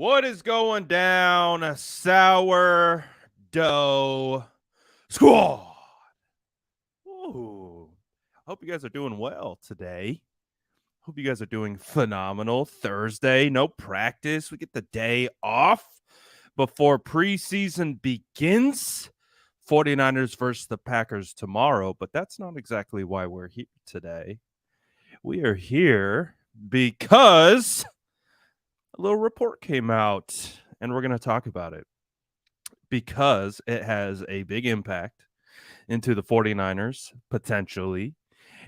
What is going down, sourdough squad? Ooh, hope you guys are doing well today. Hope you guys are doing phenomenal. Thursday, no practice. We get the day off before preseason begins. 49ers versus the Packers tomorrow, but that's not exactly why we're here today. We are here because a little report came out, and we're going to talk about it because it has a big impact into the 49ers potentially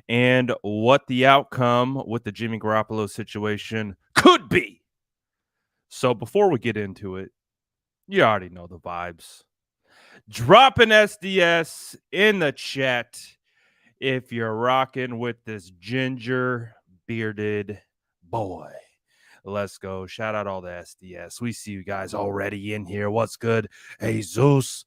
and what the outcome with the Jimmy Garoppolo situation could be. So before we get into it, you already know the vibes. Drop an SDS in the chat if you're rocking with this ginger bearded boy. Let's go. Shout out all the SDS. We see you guys already in here. What's good? Jesus.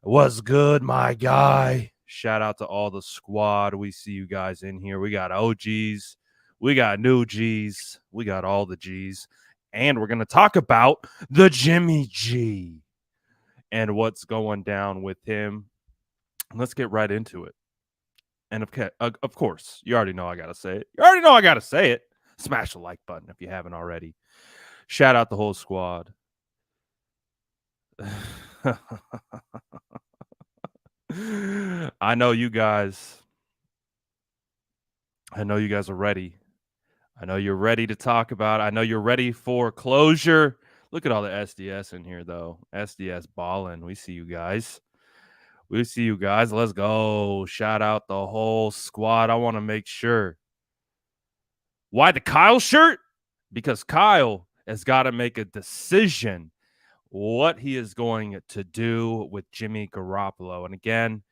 What's good, my guy? Shout out to all the squad. We see you guys in here. We got OGs. We got new Gs. We got all the Gs. And we're going to talk about the Jimmy G and what's going down with him. Let's get right into it. And of course, you already know I got to say it. You already know I got to say it. Smash the like button if you haven't already. Shout out the whole squad. I know you guys are ready. I know you're ready to talk about it. I know you're ready for closure. Look at all the SDS in here, though. SDS balling. We see you guys. Let's go. Shout out the whole squad. I want to make sure. Why the Kyle shirt? Because Kyle has got to make a decision what he is going to do with Jimmy Garoppolo. And again,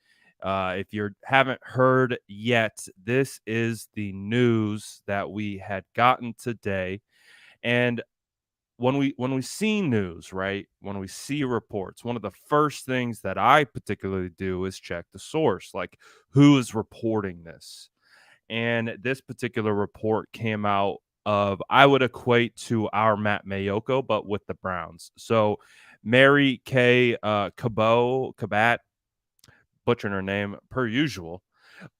if you haven't heard yet, this is the news that we had gotten today. And when we see news, right, when we see reports, one of the first things that I particularly do is check the source, like who is reporting this. And this particular report came out of, I would equate to our Matt Mayoko, but with the Browns. So Mary Kay Kabat, butchering her name per usual,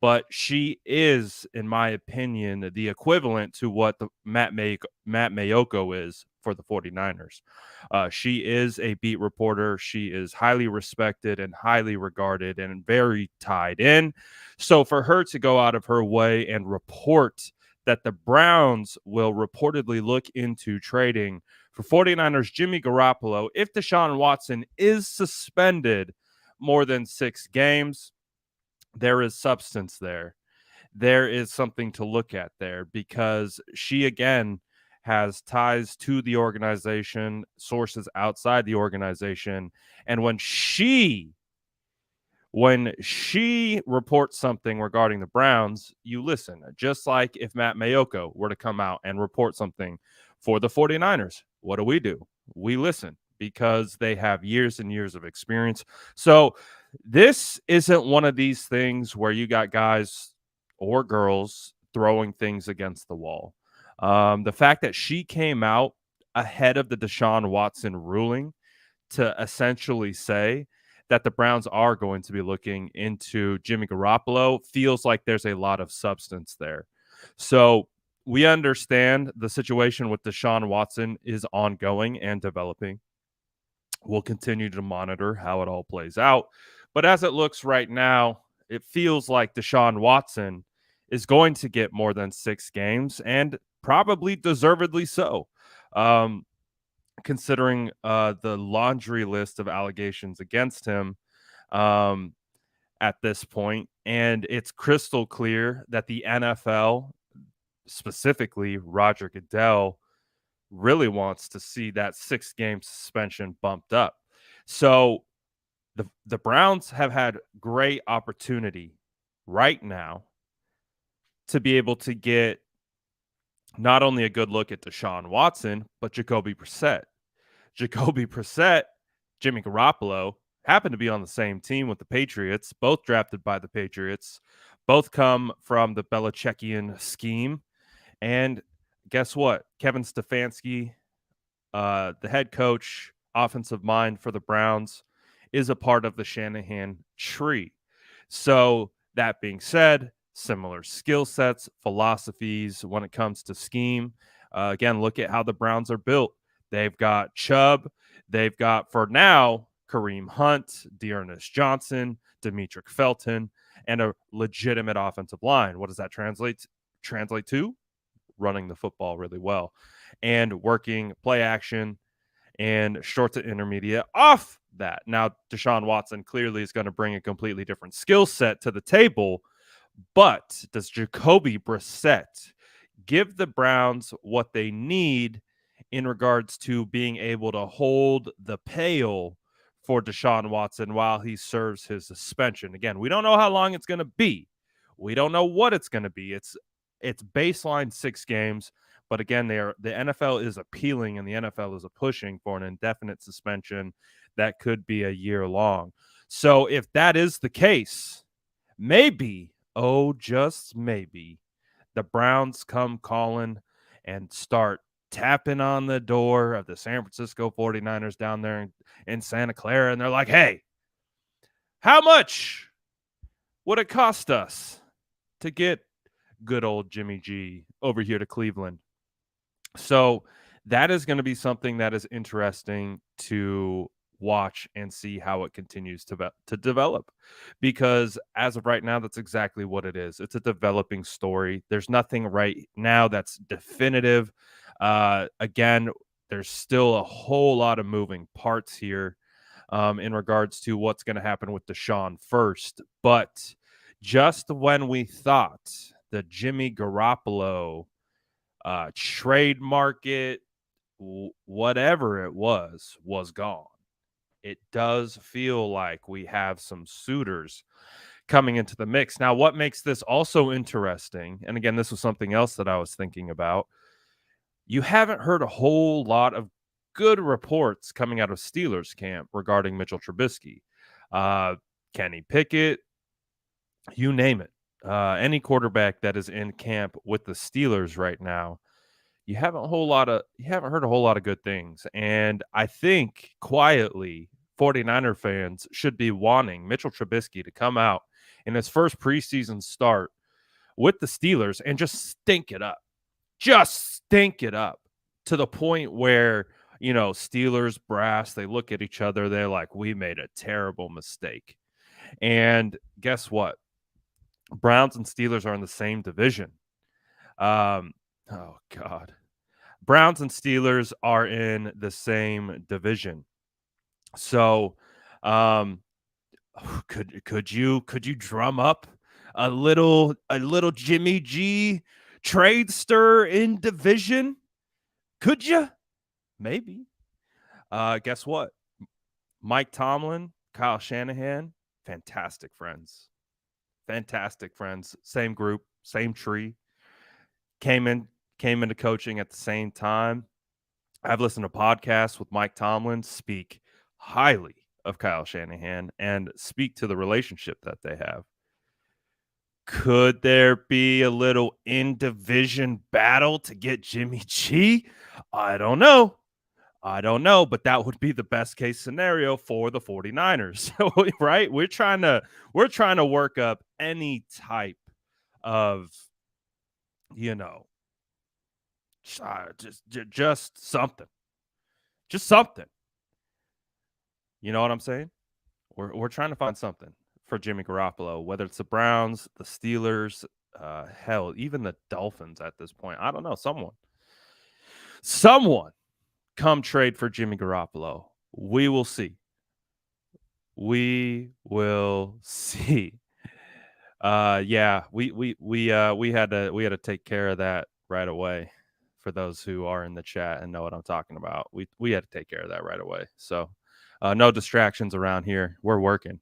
but she is, in my opinion, the equivalent to what the Matt Mayoko is for the 49ers. She is a beat reporter. She is highly respected and highly regarded and very tied in. So for her to go out of her way and report that the Browns will reportedly look into trading for 49ers Jimmy Garoppolo if Deshaun Watson is suspended more than 6 games, there is substance there. There is something to look at there because she, again, has ties to the organization, sources outside the organization. And when she reports something regarding the Browns, you listen. Just like if Matt Mayoko were to come out and report something for the 49ers, what do? We listen because they have years and years of experience. So this isn't one of these things where you got guys or girls throwing things against the wall. The fact that she came out ahead of the Deshaun Watson ruling to essentially say that the Browns are going to be looking into Jimmy Garoppolo feels like there's a lot of substance there. So we understand the situation with Deshaun Watson is ongoing and developing. We'll continue to monitor how it all plays out. But as it looks right now, it feels like Deshaun Watson is going to get more than 6 games, and probably deservedly so, considering the laundry list of allegations against him at this point. And it's crystal clear that the NFL, specifically Roger Goodell, really wants to see that 6-game suspension bumped up. So the Browns have had great opportunity right now to be able to get not only a good look at Deshaun Watson, but Jacoby Brissett. Jacoby Brissett, Jimmy Garoppolo happen to be on the same team with the Patriots, both drafted by the Patriots, both come from the Belichickian scheme. And guess what? Kevin Stefanski the head coach, offensive mind for the Browns, is a part of the Shanahan tree. So, that being said, similar skill sets, philosophies when it comes to scheme. Again, look at how the Browns are built. They've got Chubb. They've got, for now, Kareem Hunt, Dearness Johnson, Demetric Felton, and a legitimate offensive line. What does that translate to? Running the football really well and working play action and short to intermediate off that. Now, Deshaun Watson clearly is going to bring a completely different skill set to the table, but does Jacoby Brissett give the Browns what they need in regards to being able to hold the pail for Deshaun Watson while he serves his suspension? Again, we don't know how long it's going to be. We don't know what it's going to be. It's baseline 6 games. But again, the NFL is appealing and the NFL is pushing for an indefinite suspension that could be a year long. So if that is the case, maybe, oh, just maybe, the Browns come calling and start tapping on the door of the San Francisco 49ers down there in Santa Clara. And they're like, hey, how much would it cost us to get good old Jimmy G over here to Cleveland? So that is going to be something that is interesting to watch and see how it continues to develop, because as of right now, that's exactly what it is. It's a developing story. There's nothing right now that's definitive. Again, there's still a whole lot of moving parts here in regards to what's going to happen with Deshaun first. But just when we thought the Jimmy Garoppolo trade market, whatever it was gone. It does feel like we have some suitors coming into the mix. Now, what makes this also interesting, and again, this was something else that I was thinking about, you haven't heard a whole lot of good reports coming out of Steelers camp regarding Mitchell Trubisky. Kenny Pickett, you name it. Any quarterback that is in camp with the Steelers right now, you haven't heard a whole lot of good things. And I think quietly 49er fans should be wanting Mitchell Trubisky to come out in his first preseason start with the Steelers and just stink it up. Just stink it up to the point where, Steelers brass, they look at each other, they're like, we made a terrible mistake. And guess what? Browns and Steelers are in the same division. Oh, God. Browns and Steelers are in the same division. So, could you drum up a little Jimmy G trade stir in division? Could you? Maybe. Guess what? Mike Tomlin, Kyle Shanahan, fantastic friends. Fantastic friends. Same group, same tree. Came into coaching at the same time. I've listened to podcasts with Mike Tomlin speak highly of Kyle Shanahan and speak to the relationship that they have. Could there be a little in-division battle to get Jimmy G? I don't know, but that would be the best case scenario for the 49ers, right? We're trying to work up any type of, just something. Just something. You know what I'm saying? We're trying to find something for Jimmy Garoppolo, whether it's the Browns, the Steelers, hell, even the Dolphins at this point. I don't know. Someone come trade for Jimmy Garoppolo. We will see. We will see. Yeah, we had to take care of that right away. For those who are in the chat and know what I'm talking about, we had to take care of that right away. So, no distractions around here. We're working.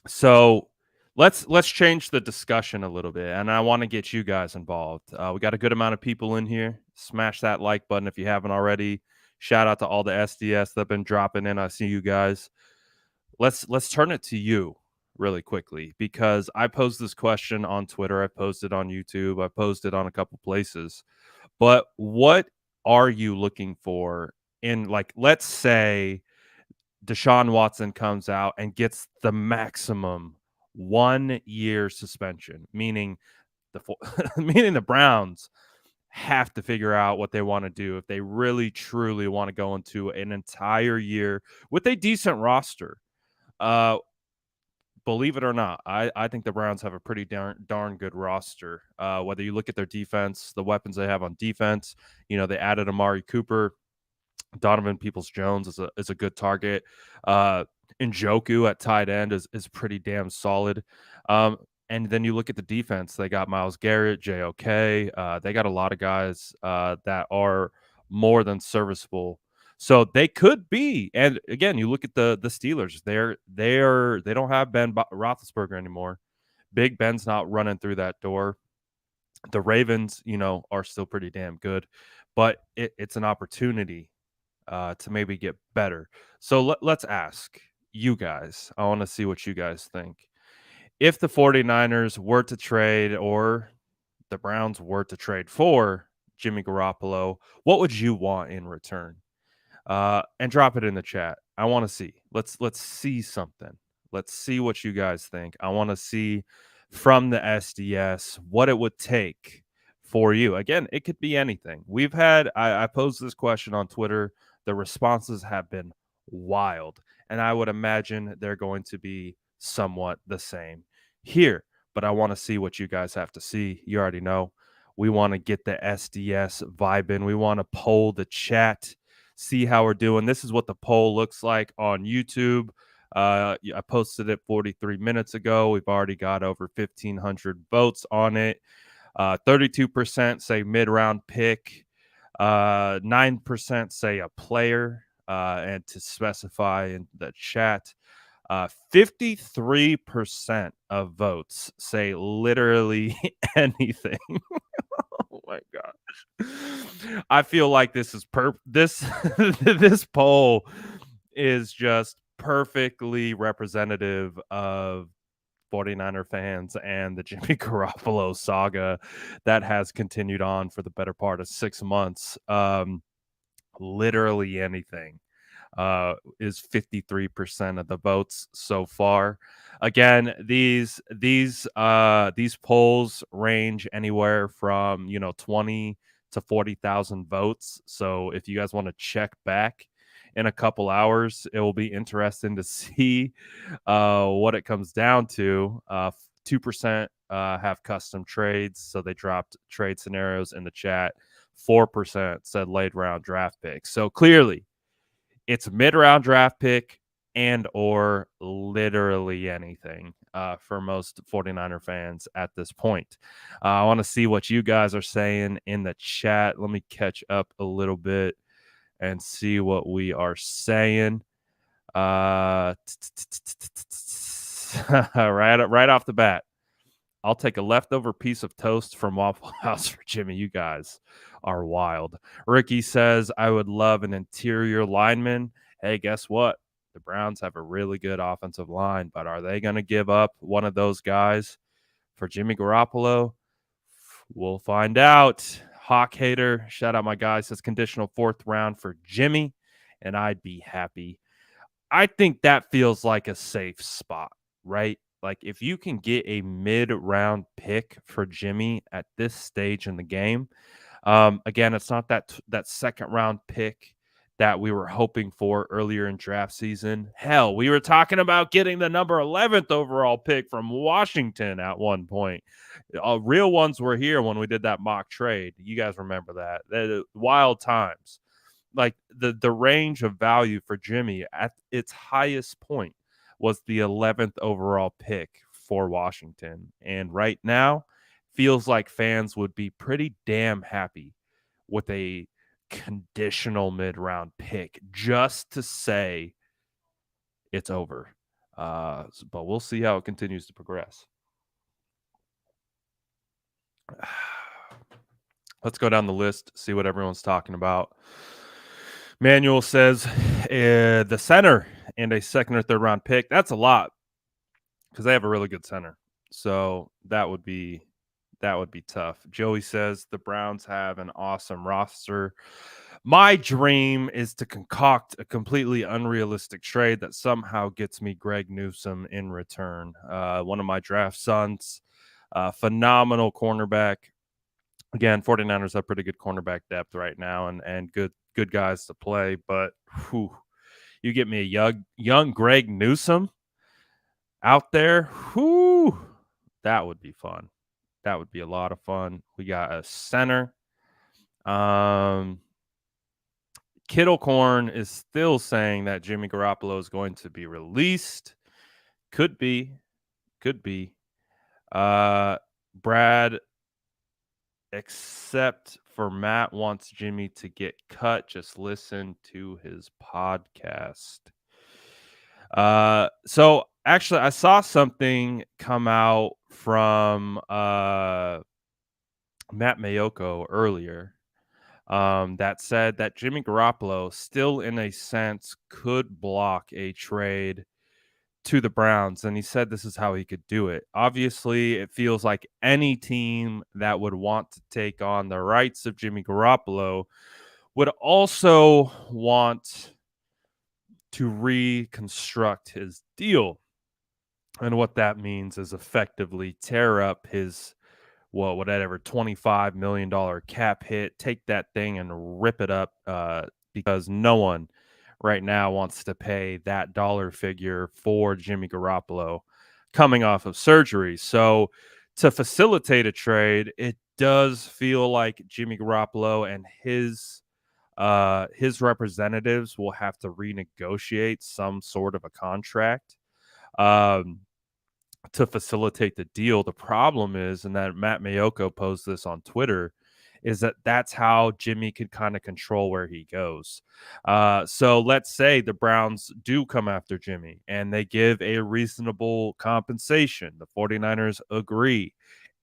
So let's change the discussion a little bit, and I want to get you guys involved. We got a good amount of people in here. Smash that like button if you haven't already. Shout out to all the SDS that have been dropping in. I see you guys. Let's turn it to you really quickly, because I posed this question on Twitter. I posted on YouTube. I posted on a couple places. But what are you looking for in, like, let's say Deshaun Watson comes out and gets the maximum 1-year suspension, meaning meaning the Browns have to figure out what they want to do if they really truly want to go into an entire year with a decent roster. Uh, Believe it or not, I think the Browns have a pretty darn good roster. Whether you look at their defense, the weapons they have on defense, they added Amari Cooper, Donovan Peoples-Jones is a good target. Uh, Njoku at tight end is pretty damn solid. And then you look at the defense; they got Myles Garrett, JOK. They got a lot of guys that are more than serviceable. So they could be. And again, you look at the Steelers; they don't have Ben Roethlisberger anymore. Big Ben's not running through that door. The Ravens, are still pretty damn good, but it's an opportunity to maybe get better. So let's ask you guys. I want to see what you guys think. If the 49ers were to trade or the Browns were to trade for Jimmy Garoppolo, what would you want in return? And drop it in the chat. I want to see. Let's see something. Let's see what you guys think. I want to see from the SDS what it would take for you. Again, it could be anything. I posed this question on Twitter. The responses have been wild, and I would imagine they're going to be somewhat the same here. But I want to see what you guys have to see. You already know. We want to get the SDS vibe in. We want to poll the chat, see how we're doing. This is what the poll looks like on YouTube. I posted it 43 minutes ago. We've already got over 1,500 votes on it. 32% say mid-round pick. 9% say a player. And to specify in the chat, 53% of votes say literally anything. Oh my gosh. I feel like this is this this poll is just perfectly representative of 49er fans and the Jimmy Garoppolo saga that has continued on for the better part of 6 months. Literally anything is 53% of the votes so far. Again, these polls range anywhere from 20 to 40,000 votes. So if you guys want to check back in a couple hours, it will be interesting to see what it comes down to. 2% have custom trades, so they dropped trade scenarios in the chat. 4% said late round draft picks. So clearly, it's a mid-round draft pick and or literally anything for most 49er fans at this point. I want to see what you guys are saying in the chat. Let me catch up a little bit and see what we are saying. Right off the bat, I'll take a leftover piece of toast from Waffle House for Jimmy. You guys are wild. Ricky says, I would love an interior lineman. Hey, guess what? The Browns have a really good offensive line, but are they going to give up one of those guys for Jimmy Garoppolo? We'll find out. Hawk Hater, shout out my guy, says conditional 4th round for Jimmy, and I'd be happy. I think that feels like a safe spot, right? Like if you can get a mid-round pick for Jimmy at this stage in the game, again, it's not that second round pick that we were hoping for earlier in draft season. Hell, we were talking about getting the number 11th overall pick from Washington at one point. Real ones were here when we did that mock trade. You guys remember that? Wild times. Like the range of value for Jimmy at its highest point was the 11th overall pick for Washington. And right now, feels like fans would be pretty damn happy with a conditional mid-round pick just to say it's over. But we'll see how it continues to progress. Let's go down the list, see what everyone's talking about. Manuel says the center and a 2nd or 3rd round pick. That's a lot because they have a really good center. So that would be That would be tough. Joey says the Browns have an awesome roster. My dream is to concoct a completely unrealistic trade that somehow gets me Greg Newsome in return. One of my draft sons, phenomenal cornerback. Again, 49ers have pretty good cornerback depth right now and good guys to play, but whew, you get me a young Greg Newsome out there, whoo, that would be fun. That would be a lot of fun. We got a center. Kittlecorn is still saying that Jimmy Garoppolo is going to be released. Could be. Could be. Brad, except for Matt wants Jimmy to get cut. Just listen to his podcast. So actually I saw something come out from Matt Mayoko earlier that said that Jimmy Garoppolo still in a sense could block a trade to the Browns, and he said this is how he could do it. Obviously, it feels like any team that would want to take on the rights of Jimmy Garoppolo would also want to reconstruct his deal. And what that means is effectively tear up his whatever $25 million cap hit, take that thing and rip it up because no one right now wants to pay that dollar figure for Jimmy Garoppolo coming off of surgery. So to facilitate a trade, it does feel like Jimmy Garoppolo and his representatives will have to renegotiate some sort of a contract. To facilitate the deal. The problem is, and that Matt Mayoko posed this on Twitter, is that that's how Jimmy could kind of control where he goes. So let's say the Browns do come after Jimmy and they give a reasonable compensation. The 49ers agree.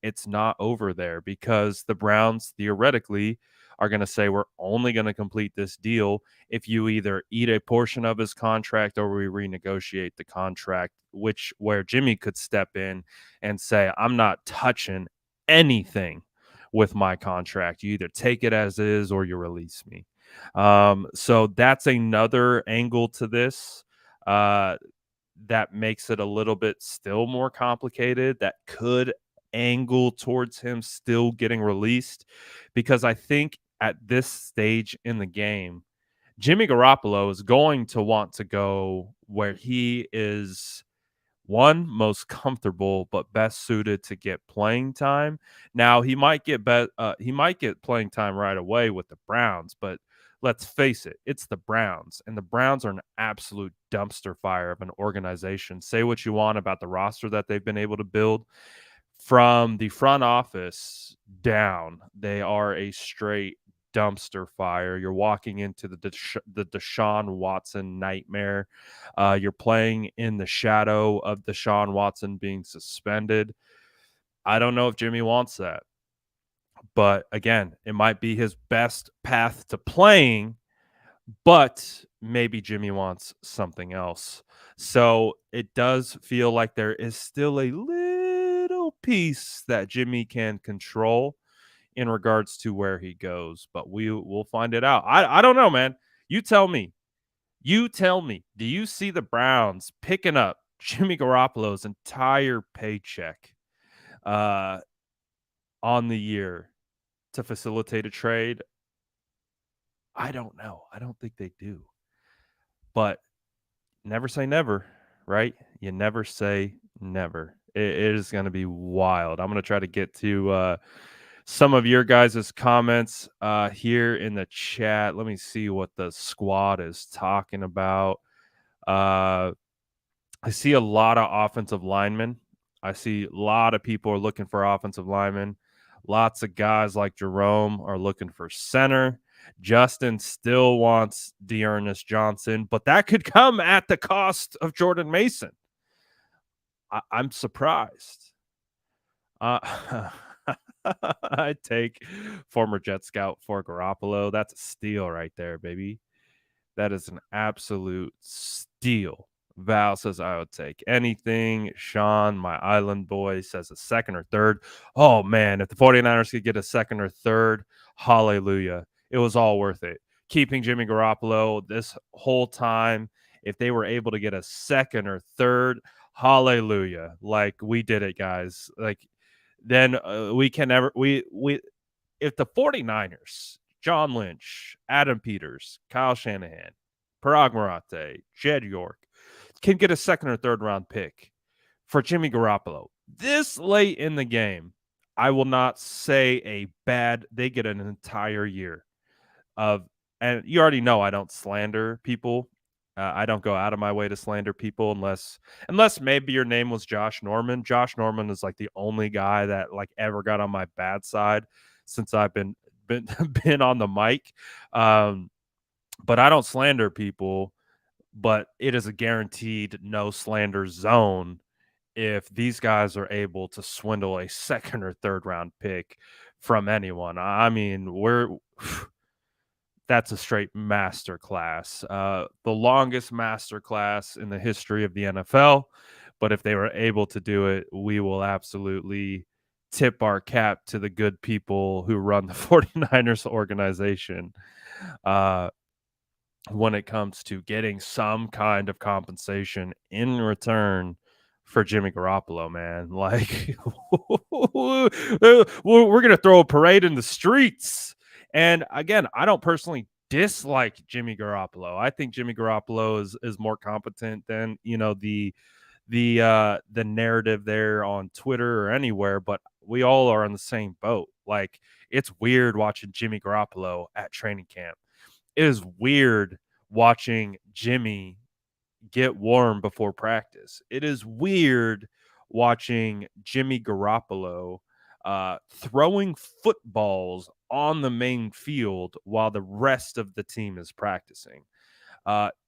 It's not over there because the Browns theoretically are going to say we're only going to complete this deal if you either eat a portion of his contract or we renegotiate the contract, which where Jimmy could step in and say, I'm not touching anything with my contract. You either take it as is or you release me. So that's another angle to this that makes it a little bit still more complicated. That could angle towards him still getting released because I think at this stage in the game, Jimmy Garoppolo is going to want to go where he is one most comfortable but best suited to get playing time. Now he might get playing time right away with the Browns, but let's face it, it's the Browns, and the Browns are an absolute dumpster fire of an organization. Say what you want about the roster that they've been able to build from the front office down. They are a straight dumpster fire. You're walking into the Deshaun Watson nightmare. You're playing in the shadow of Deshaun Watson being suspended. I don't know if Jimmy wants that. But again, it might be his best path to playing, but maybe Jimmy wants something else. So it does feel like there is still a little piece that Jimmy can control in regards to where he goes, but we will find it out. I don't know, man. You tell me. You tell me. Do you see the Browns picking up Jimmy Garoppolo's entire paycheck on the year to facilitate a trade? I don't know. I don't think they do. But never say never, right? You never say never. It is going to be wild. I'm going to try to get to some of your guys' comments here in the chat. Let me see what the squad is talking about. I see a lot of offensive linemen. I see a lot of people are looking for offensive linemen. Lots of guys like Jerome are looking for center. Justin still wants Dearness Johnson, but that could come at the cost of Jordan Mason. I'm surprised. I'd take former Jet Scout for Garoppolo. That's a steal right there, baby. That is an absolute steal Val says, I would take anything. Sean, my island boy, says a second or third. Oh, man, if the 49ers could get a second or third, hallelujah. It was all worth it. Keeping Jimmy Garoppolo this whole time, if they were able to get a second or third, hallelujah. Like, we did it, guys. Like, then we can never, if the 49ers, John Lynch, Adam Peters, Kyle Shanahan, Parag Marate, Jed York, can get a second or third round pick for Jimmy Garoppolo this late in the game, I will not say a bad. They get an entire year of, and you already know I don't slander people. I don't go out of my way to slander people unless maybe your name was Josh Norman. Josh Norman is like the only guy that like ever got on my bad side since I've been been on the mic. But I don't slander people, but it is a guaranteed no slander zone if these guys are able to swindle a second or third round pick from anyone. I mean, that's a straight master class, the longest master class in the history of the NFL. But if they were able to do it, we will absolutely tip our cap to the good people who run the 49ers organization. When it comes to getting some kind of compensation in return for Jimmy Garoppolo, man. Like, we're going to throw a parade in the streets. And again, I don't personally dislike Jimmy Garoppolo. I think Jimmy Garoppolo is more competent than, the narrative there on Twitter or anywhere, but we all are on the same boat. Like, it's weird watching Jimmy Garoppolo at training camp. It is weird watching Jimmy get warm before practice. It is weird watching Jimmy Garoppolo throwing footballs on the main field while the rest of the team is practicing.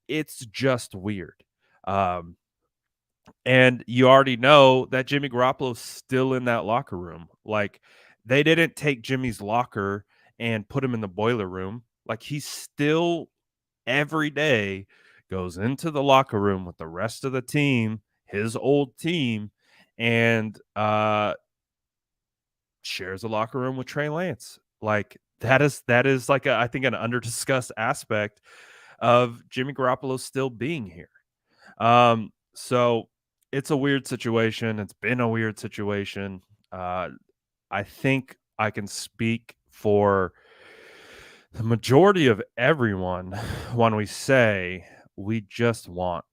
It's just weird. And you already know that Jimmy Garoppolo's still in that locker room. Like, they didn't take Jimmy's locker and put him in the boiler room. Like, he's still every day goes into the locker room with the rest of the team, his old team, and shares a locker room with Trey Lance. Like, that is like I think an underdiscussed aspect of Jimmy Garoppolo still being here. So it's a weird situation. It's been a weird situation. I think I can speak for the majority of everyone when we say we just want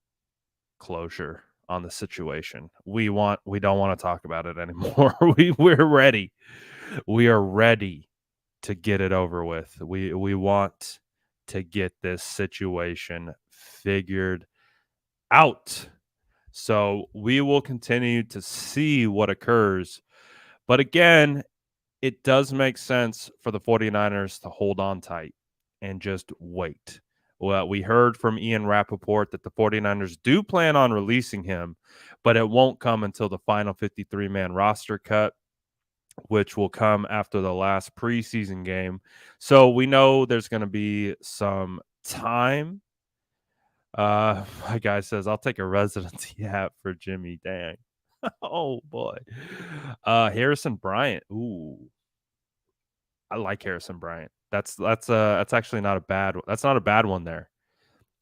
closure on the situation. We don't want to talk about it anymore. We're ready. We are ready to get it over with. We want to get this situation figured out. So we will continue to see what occurs. But again, it does make sense for the 49ers to hold on tight and just wait. Well, we heard from Ian Rappaport that the 49ers do plan on releasing him, but it won't come until the final 53-man roster cut, which will come after the last preseason game. So we know there's going to be some time. My guy says, I'll take a residency hat for Jimmy. Dang. Oh, boy. Harrison Bryant. Ooh. I like Harrison Bryant. That's actually not a bad. That's not a bad one there.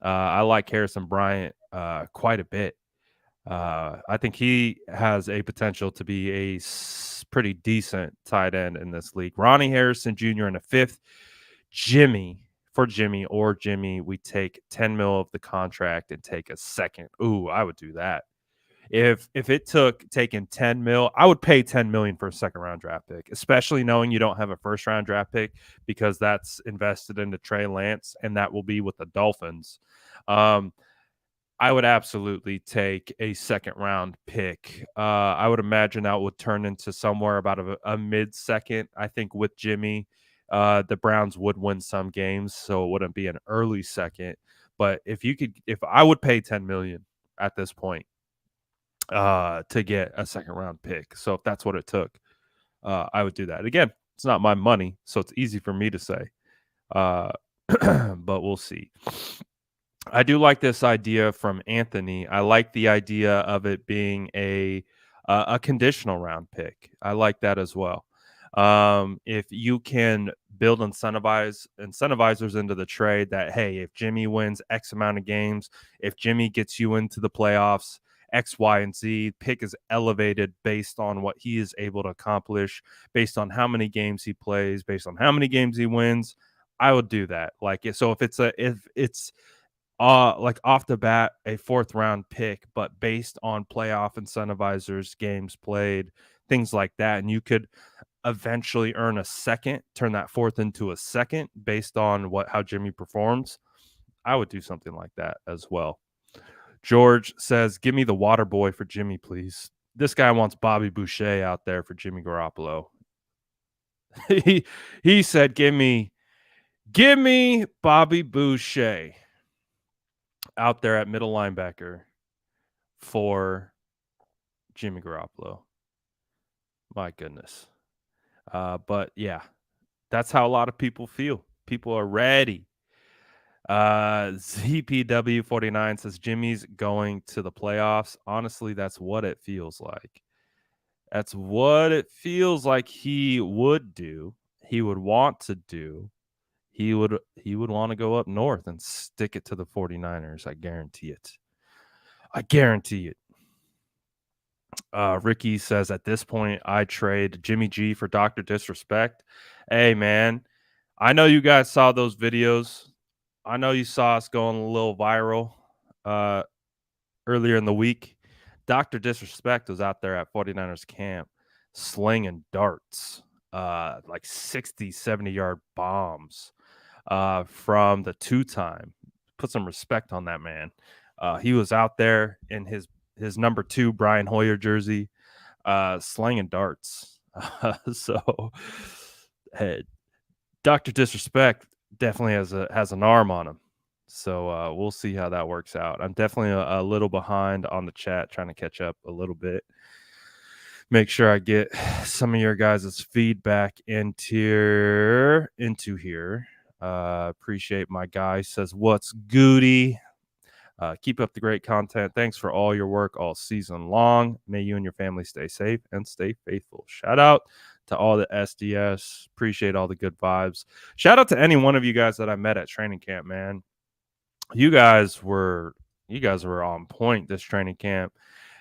I like Harrison Bryant quite a bit. I think he has a potential to be a pretty decent tight end in this league. Ronnie Harrison Jr. in a fifth. Jimmy, we take 10 mil of the contract and take a second. Ooh, I would do that. If it took taking 10 mil, I would pay 10 million for a second round draft pick, especially knowing you don't have a first round draft pick because that's invested into Trey Lance and that will be with the Dolphins. I would absolutely take a second round pick. I would imagine that would turn into somewhere about a mid second. I think with Jimmy, the Browns would win some games, so it wouldn't be an early second. But if I would pay 10 million at this point to get a second round pick. So if that's what it took, I would do that. Again, it's not my money, so it's easy for me to say. But we'll see. I do like this idea from Anthony. I like the idea of it being a conditional round pick. I like that as well. If you can build incentivizers into the trade that, hey, if Jimmy wins X amount of games, if Jimmy gets you into the playoffs, X, Y, and Z, pick is elevated based on what he is able to accomplish, based on how many games he plays, based on how many games he wins. I would do that. So if it's like off the bat, a fourth round pick, but based on playoff incentivizers, games played, things like that. And you could eventually earn a second, turn that fourth into a second based on how Jimmy performs. I would do something like that as well. George says, give me the water boy for Jimmy, please. This guy wants Bobby Boucher out there for Jimmy Garoppolo. he said, give me Bobby Boucher out there at middle linebacker for Jimmy Garoppolo. My goodness. But yeah, that's how a lot of people feel. People are ready. ZPW49 says Jimmy's going to the playoffs. Honestly, that's what it feels like. That's what it feels like he would do. He would want to do. He would want to go up north and stick it to the 49ers. I guarantee it. I guarantee it. Ricky says, at this point, I trade Jimmy G for Dr. Disrespect. Hey, man, I know you guys saw those videos. I know you saw us going a little viral earlier in the week. Dr. Disrespect was out there at 49ers camp slinging darts, like 60, 70-yard bombs from the two-time. Put some respect on that man. He was out there in his number 2 Brian Hoyer jersey, slinging darts. So, hey, Dr. Disrespect definitely has an arm on him. So we'll see how that works out. I'm definitely a little behind on the chat, trying to catch up a little bit. Make sure I get some of your guys' feedback into here. Appreciate my guy says, what's goody? Keep up the great content. Thanks for all your work all season long. May you and your family stay safe and stay faithful. Shout out to all the SDS. Appreciate all the good vibes. Shout out to any one of you guys that I met at training camp, man. You guys were on point this training camp.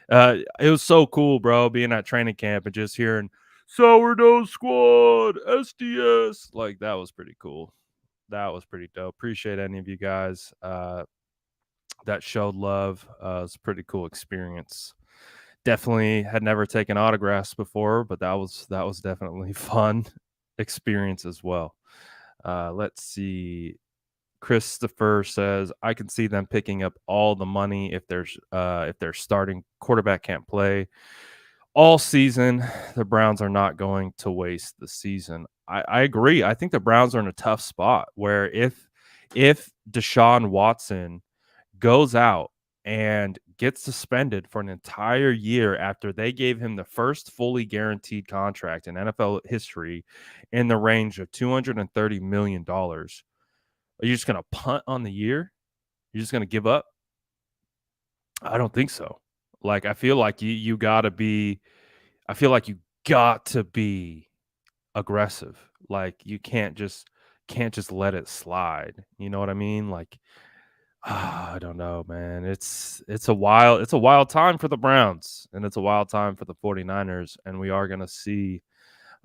It was so cool, bro, being at training camp and just hearing Sourdough Squad, SDS. Like, that was pretty cool. That was pretty dope. Appreciate any of you guys that showed love. It was a pretty cool experience. Definitely had never taken autographs before, but that was definitely fun experience as well. Let's see. Christopher says, I can see them picking up all the money if their starting quarterback can't play all season. The Browns are not going to waste the season. I agree. I think the Browns are in a tough spot where if Deshaun Watson goes out and gets suspended for an entire year after they gave him the first fully guaranteed contract in NFL history in the range of $230 million, are you just going to punt on the year? You're just going to give up? I don't think so. Like, I feel like you got to be aggressive. Like, you can't just let it slide. You know what I mean? Like, I don't know, man. It's a wild time for the Browns, and it's a wild time for the 49ers, and we are going to see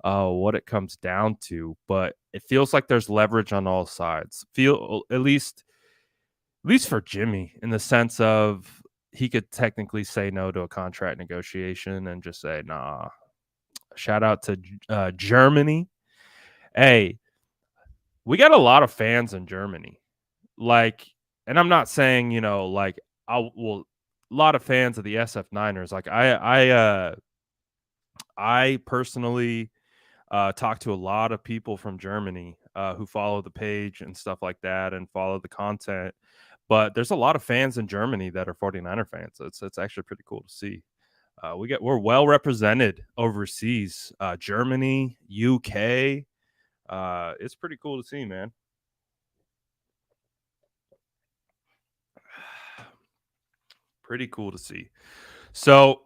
what it comes down to, but it feels like there's leverage on all sides. At least for Jimmy, in the sense of he could technically say no to a contract negotiation and just say, nah. Shout out to Germany. Hey, we got a lot of fans in Germany. Like, and I'm not saying, like, a lot of fans of the SF Niners. Like, I personally talk to a lot of people from Germany who follow the page and stuff like that and follow the content. But there's a lot of fans in Germany that are 49er fans. It's actually pretty cool to see. We're well represented overseas. Germany, UK. It's pretty cool to see, man. Pretty cool to see. So,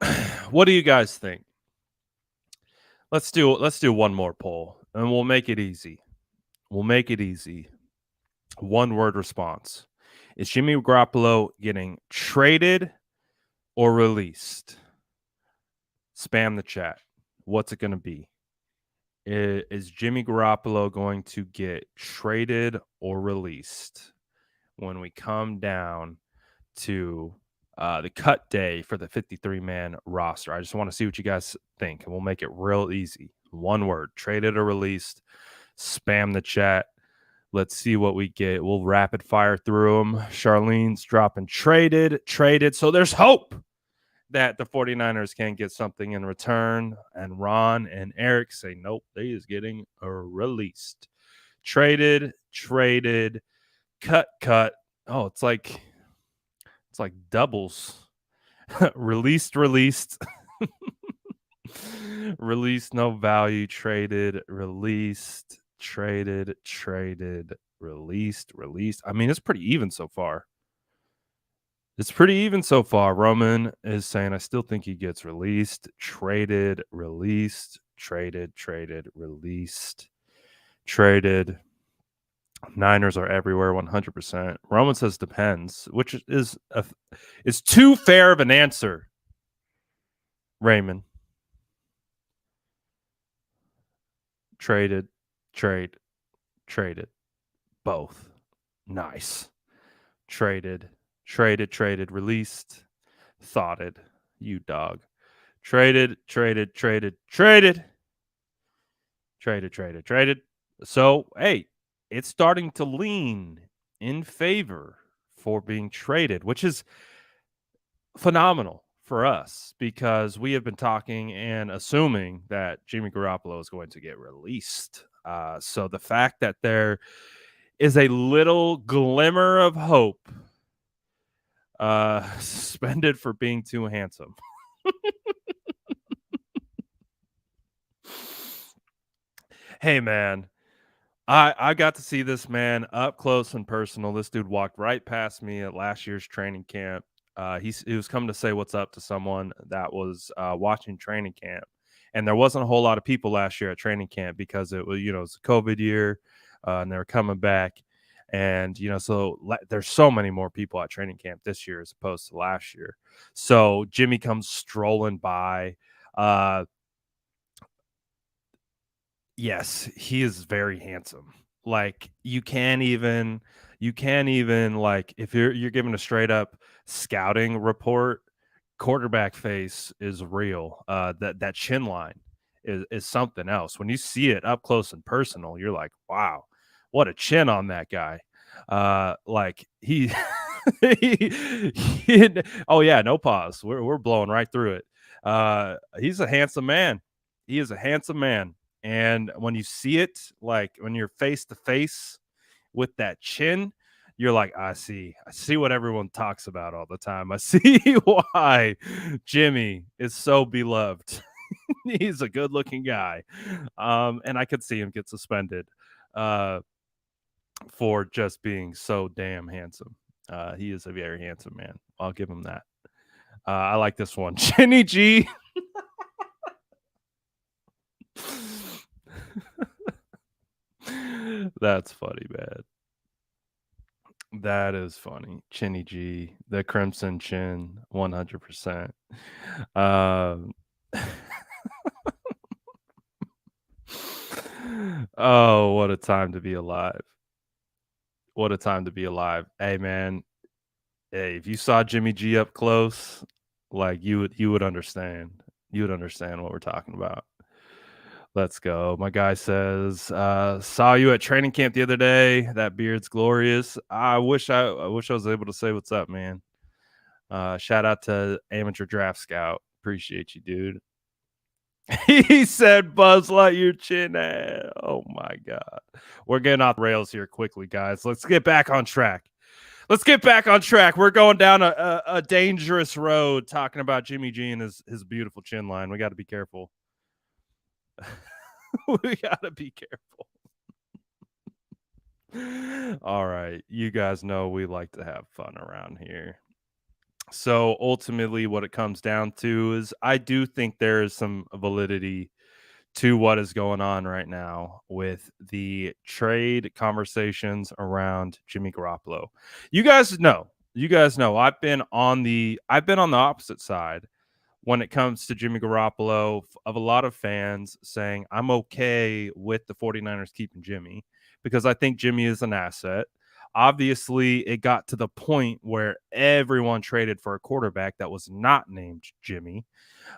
what do you guys think? Let's do one more poll, and we'll make it easy. We'll make it easy. One word response. Is Jimmy Garoppolo getting traded or released? Spam the chat. What's it going to be? Is Jimmy Garoppolo going to get traded or released when we come down to the cut day for the 53-man roster? I just want to see what you guys think, and we'll make it real easy. One word, traded or released. Spam the chat. Let's see what we get. We'll rapid fire through them. Charlene's dropping traded. So there's hope that the 49ers can get something in return. And Ron and Eric say, nope, they is getting released. Traded, cut. Oh, it's like doubles. released. Released, no value, traded, released, traded, released. I mean, it's pretty even so far. Roman is saying, I still think he gets released, traded, released, traded, released, traded. Niners are everywhere, 100%. Roman says depends, which is too fair of an answer, Raymond. Traded, traded. Both. Nice. Traded, released, thoughted. You dog. Traded. So, hey, it's starting to lean in favor for being traded, which is phenomenal for us because we have been talking and assuming that Jimmy Garoppolo is going to get released. So the fact that there is a little glimmer of hope suspended for being too handsome. Hey, man. I got to see this man up close and personal. This dude walked right past me at last year's training camp. He was coming to say what's up to someone that was watching training camp, and there wasn't a whole lot of people last year at training camp because it was it's a COVID year, and they were coming back, and so there's so many more people at training camp this year as opposed to last year. So Jimmy comes strolling by. Yes, he is very handsome. Like you can't even like if you're giving a straight up scouting report, quarterback face is real. That chin line is something else. When you see it up close and personal, you're like, wow, what a chin on that guy. Like he, oh yeah, no pause. We're blowing right through it. He's a handsome man. He is a handsome man. And when you see it, like when you're face to face with that chin, you're like, I see what everyone talks about all the time. I see why Jimmy is so beloved. He's a good looking guy. And I could see him get suspended for just being so damn handsome. He is a very handsome man. I'll give him that. I like this one. Jenny G. That's funny, man. That is funny. Chinny G, the Crimson Chin, 100%. Oh, what a time to be alive. What a time to be alive. Hey, man. Hey, if you saw Jimmy G up close, like you would understand. You would understand what we're talking about. Let's go. My guy says, saw you at training camp the other day. That beard's glorious. I wish I was able to say what's up, man. Shout out to Amateur Draft Scout. Appreciate you, dude. He said Buzz Lightyear chin. Oh my God. We're getting off the rails here quickly, guys. Let's get back on track. We're going down a dangerous road talking about Jimmy G and his beautiful chin line. We got to be careful. We gotta be careful. All right, you guys know we like to have fun around here. So ultimately, what it comes down to is I do think there is some validity to what is going on right now with the trade conversations around Jimmy Garoppolo. You guys know I've been on the opposite side when it comes to Jimmy Garoppolo of a lot of fans saying I'm okay with the 49ers keeping Jimmy because I think Jimmy is an asset. Obviously, it got to the point where everyone traded for a quarterback that was not named Jimmy.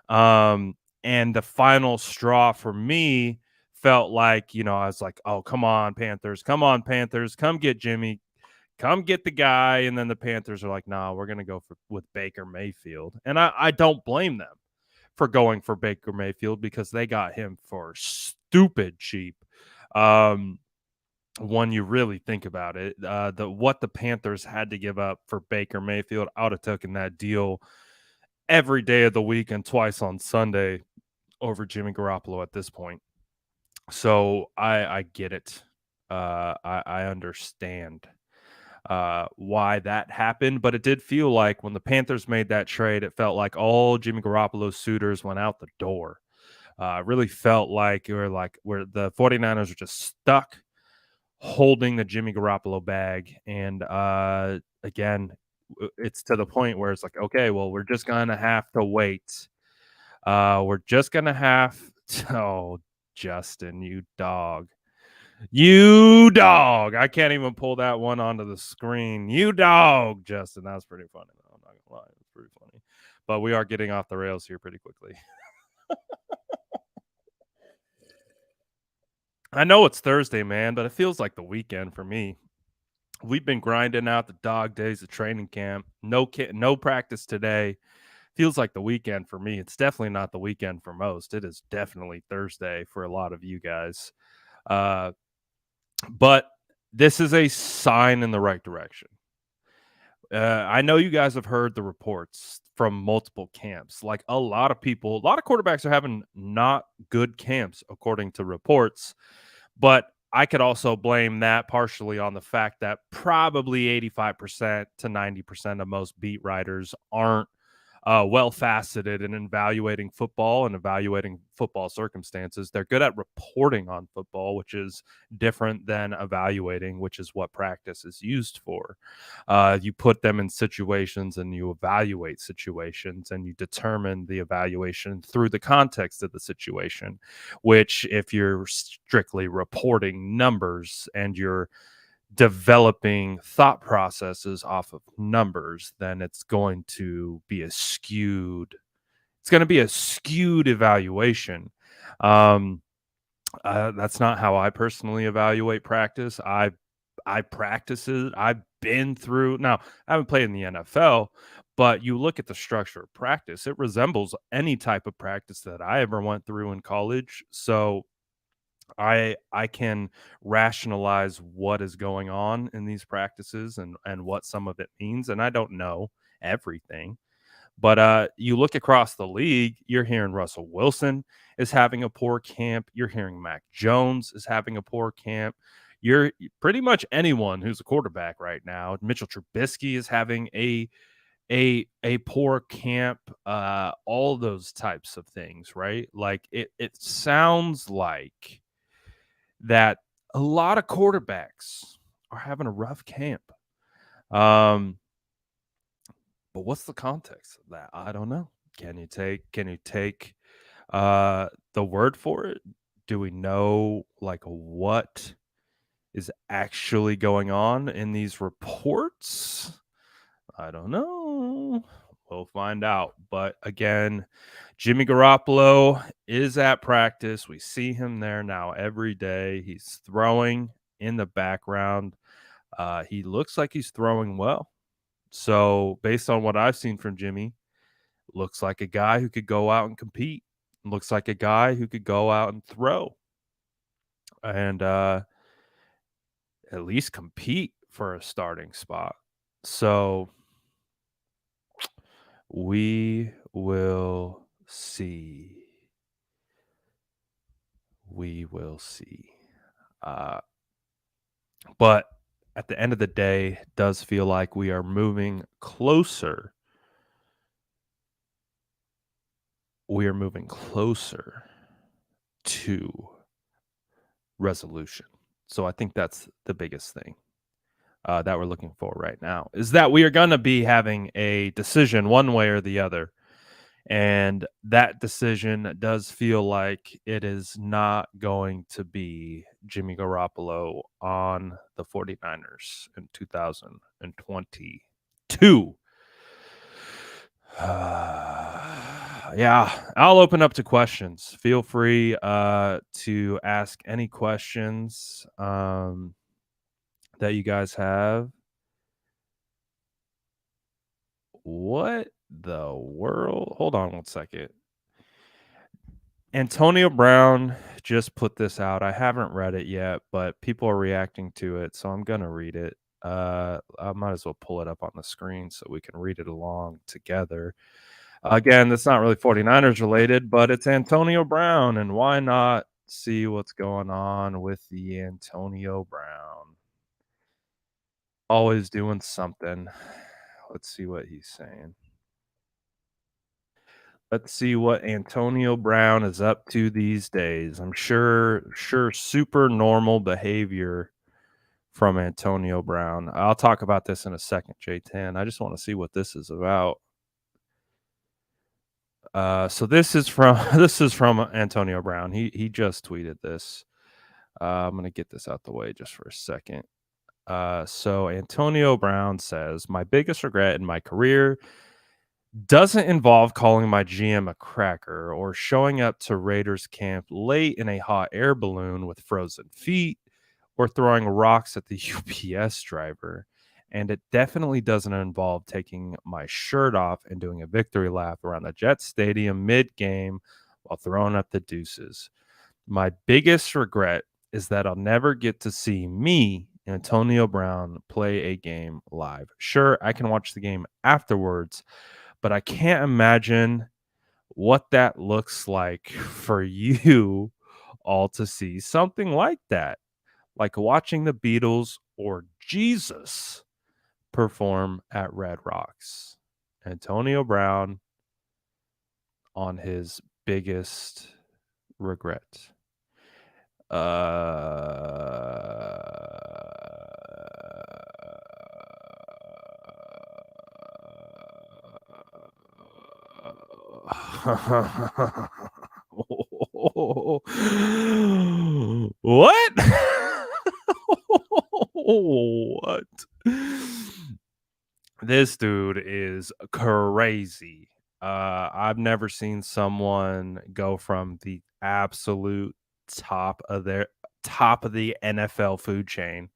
Um, and the final straw for me felt like, I was like, oh, come on, Panthers, come get Jimmy, come get the guy. And then the Panthers are like, nah, we're going to go with Baker Mayfield. And I don't blame them for going for Baker Mayfield because they got him for stupid cheap. Um, when you really think about it, the what the Panthers had to give up for Baker Mayfield, I would have taken that deal every day of the week and twice on Sunday over Jimmy Garoppolo at this point. So I get it. I understand why that happened, but it did feel like when the Panthers made that trade, it felt like all Jimmy Garoppolo's suitors went out the door. It really felt like where the 49ers are just stuck holding the Jimmy Garoppolo bag. And again, it's to the point where it's like, okay, well, we're just gonna have to wait. We're just gonna have to, oh, Justin, you dog. You dog. I can't even pull that one onto the screen. You dog, Justin. That was pretty funny, though. I'm not gonna lie. It's pretty funny. But we are getting off the rails here pretty quickly. I know it's Thursday, man, but it feels like the weekend for me. We've been grinding out the dog days of training camp. No practice today. Feels like the weekend for me. It's definitely not the weekend for most. It is definitely Thursday for a lot of you guys. Uh, but this is a sign in the right direction. I know you guys have heard the reports from multiple camps. Like a lot of people, a lot of quarterbacks are having not good camps, according to reports. But I could also blame that partially on the fact that probably 85% to 90% of most beat writers aren't well faceted in evaluating football and evaluating football circumstances. They're good at reporting on football, which is different than evaluating, which is what practice is used for. You put them in situations and you evaluate situations and you determine the evaluation through the context of the situation, which, if you're strictly reporting numbers and you're developing thought processes off of numbers, then it's going to be a skewed evaluation. Um, that's not how I personally evaluate practice. I practice it. I've been through. Now, I haven't played in the NFL, but you look at the structure of practice, it resembles any type of practice that I ever went through in college. So I can rationalize what is going on in these practices and what some of it means, and I don't know everything. But you look across the league, you're hearing Russell Wilson is having a poor camp. You're hearing Mac Jones is having a poor camp. You're pretty much anyone who's a quarterback right now. Mitchell Trubisky is having a poor camp. All those types of things, right? Like it sounds like that a lot of quarterbacks are having a rough camp. Um, but what's the context of that? I don't know. Can you take the word for it? Do we know like what is actually going on in these reports? I don't know. We'll find out. But again, Jimmy Garoppolo is at practice. We see him there now every day. He's throwing in the background. He looks like he's throwing well. So, based on what I've seen from Jimmy, looks like a guy who could go out and compete. Looks like a guy who could go out and throw and at least compete for a starting spot. So, we will see. We will see. Uh, but at the end of the day, it does feel like we are moving closer we are moving closer to resolution. So I think that's the biggest thing that we're looking for right now is that we are going to be having a decision one way or the other. And that decision does feel like it is not going to be Jimmy Garoppolo on the 49ers in 2022. Yeah, I'll open up to questions. Feel free to ask any questions that you guys have. What the world? Hold on one second. Antonio Brown just put this out. I haven't read it yet, but people are reacting to it, so I'm gonna read it. I might as well pull it up on the screen so we can read it along together. Again, that's not really 49ers related, but it's Antonio Brown, and why not see what's going on with the Antonio Brown? Always doing something. Let's see what he's saying. Let's see what Antonio Brown is up to these days. I'm sure super normal behavior from Antonio Brown. I'll talk about this in a second, J10. I just want to see what this is about. So this is from this is from Antonio Brown. He just tweeted this. I'm gonna get this out the way just for a second. So Antonio Brown says, "My biggest regret in my career doesn't involve calling my GM a cracker or showing up to Raiders camp late in a hot air balloon with frozen feet or throwing rocks at the UPS driver. And it definitely doesn't involve taking my shirt off and doing a victory lap around the Jet Stadium mid game while throwing up the deuces. My biggest regret is that I'll never get to see me, Antonio Brown, play a game live. Sure, I can watch the game afterwards, but I can't imagine what that looks like for you all to see something like that, like watching the Beatles or Jesus perform at Red Rocks." Antonio Brown on his biggest regret. What? What? This dude is crazy. I've never seen someone go from the absolute top of their top of the NFL food chain.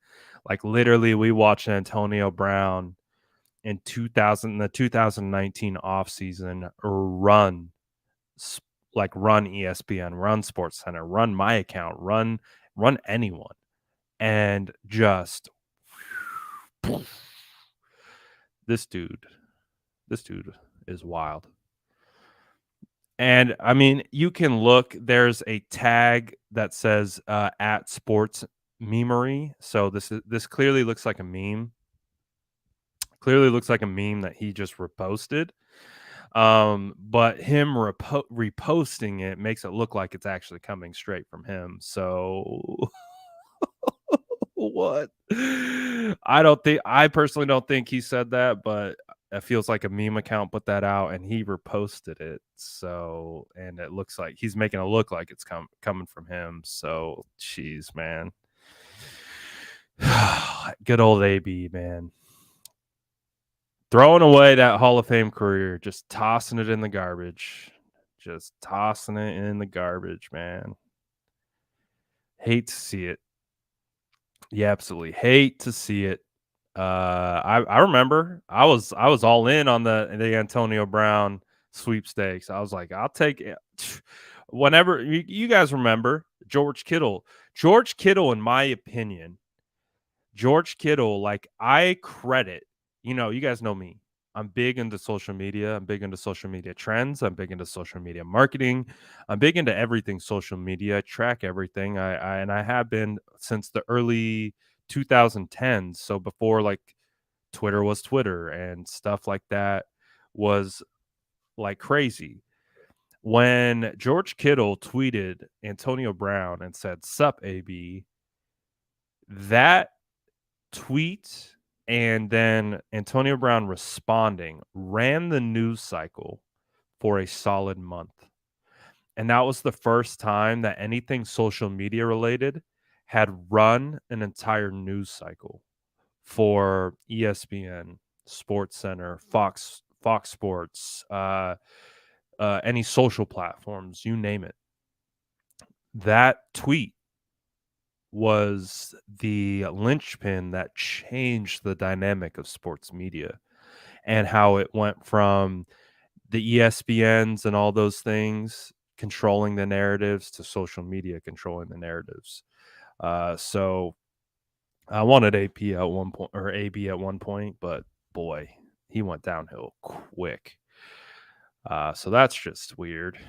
Like literally, we watched Antonio Brown in 2019 offseason run run ESPN, run Sports Center, run my account, run anyone, and just this dude, this dude is wild. And I mean, you can look. There's a tag that says at Sports Memery. So this clearly looks like a meme. Clearly looks like a meme that he just reposted. But him reposting it makes it look like it's actually coming straight from him. So what? I personally don't think he said that, but it feels like a meme account put that out and he reposted it. So, and it looks like he's making it look like it's coming from him. So, jeez, man. Good old AB, man. Throwing away that Hall of Fame career, just tossing it in the garbage. Just tossing it in the garbage, man. Hate to see it. Yeah, absolutely hate to see it. I remember I was all in on the Antonio Brown sweepstakes. I was like, I'll take it. Whenever you guys remember George Kittle. George Kittle, in my opinion, George Kittle, like I credit, you guys know me. I'm big into social media. I'm big into social media trends. I'm big into social media marketing. I'm big into everything social media. I track everything. I have been since the early 2010s. So before like Twitter was Twitter and stuff like that was like crazy. When George Kittle tweeted Antonio Brown and said, "Sup, AB," that tweet and then Antonio Brown responding ran the news cycle for a solid month. And that was the first time that anything social media related had run an entire news cycle for ESPN, Sports Center, Fox Sports, any social platforms, you name it. That tweet was the linchpin that changed the dynamic of sports media and how it went from the ESPNs and all those things controlling the narratives to social media controlling the narratives. So I wanted AP at one point or AB at one point, but boy, he went downhill quick. So that's just weird.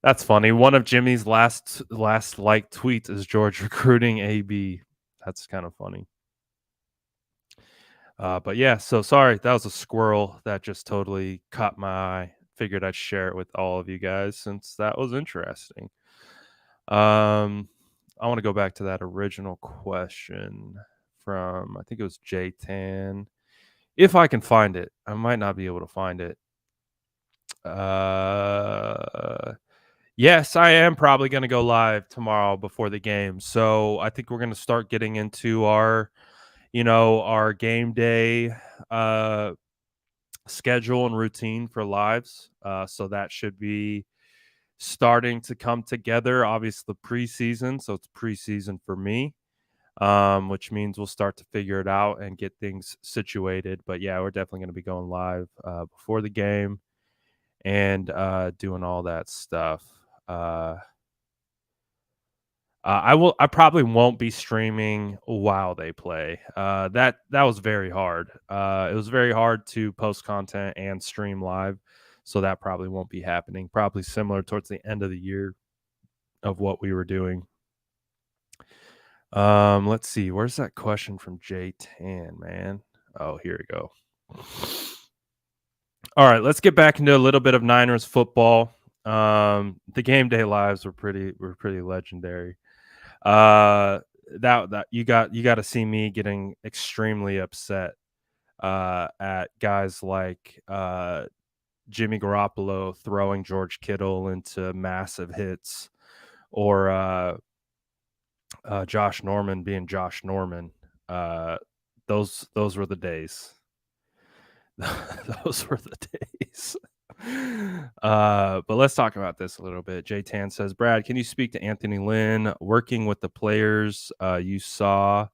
That's funny. One of Jimmy's last like tweets is George recruiting AB. That's kind of funny. But yeah, so sorry, that was a squirrel that just totally caught my eye. Figured I'd share it with all of you guys since that was interesting. I want to go back to that original question from I think it was J Tan. If I can find it, I might not be able to find it. Yes, I am probably going to go live tomorrow before the game. So I think we're going to start getting into our, our game day schedule and routine for lives. So that should be starting to come together. Obviously, the preseason. So it's preseason for me, which means we'll start to figure it out and get things situated. But yeah, we're definitely going to be going live before the game and doing all that stuff. I probably won't be streaming while they play. That was very hard. It was very hard to post content and stream live, so that probably won't be happening. Probably similar towards the end of the year of what we were doing. Let's see. Where's that question from J Tan, man? Oh, here we go. All right, let's get back into a little bit of Niners football. The game day lives were pretty legendary. That you got to see me getting extremely upset at guys like Jimmy Garoppolo throwing George Kittle into massive hits, or Josh Norman being Josh Norman. Those were the days. Those were the days. But let's talk about this a little bit. Jay Tan says, Brad, can you speak to Anthony Lynn working with the players? You saw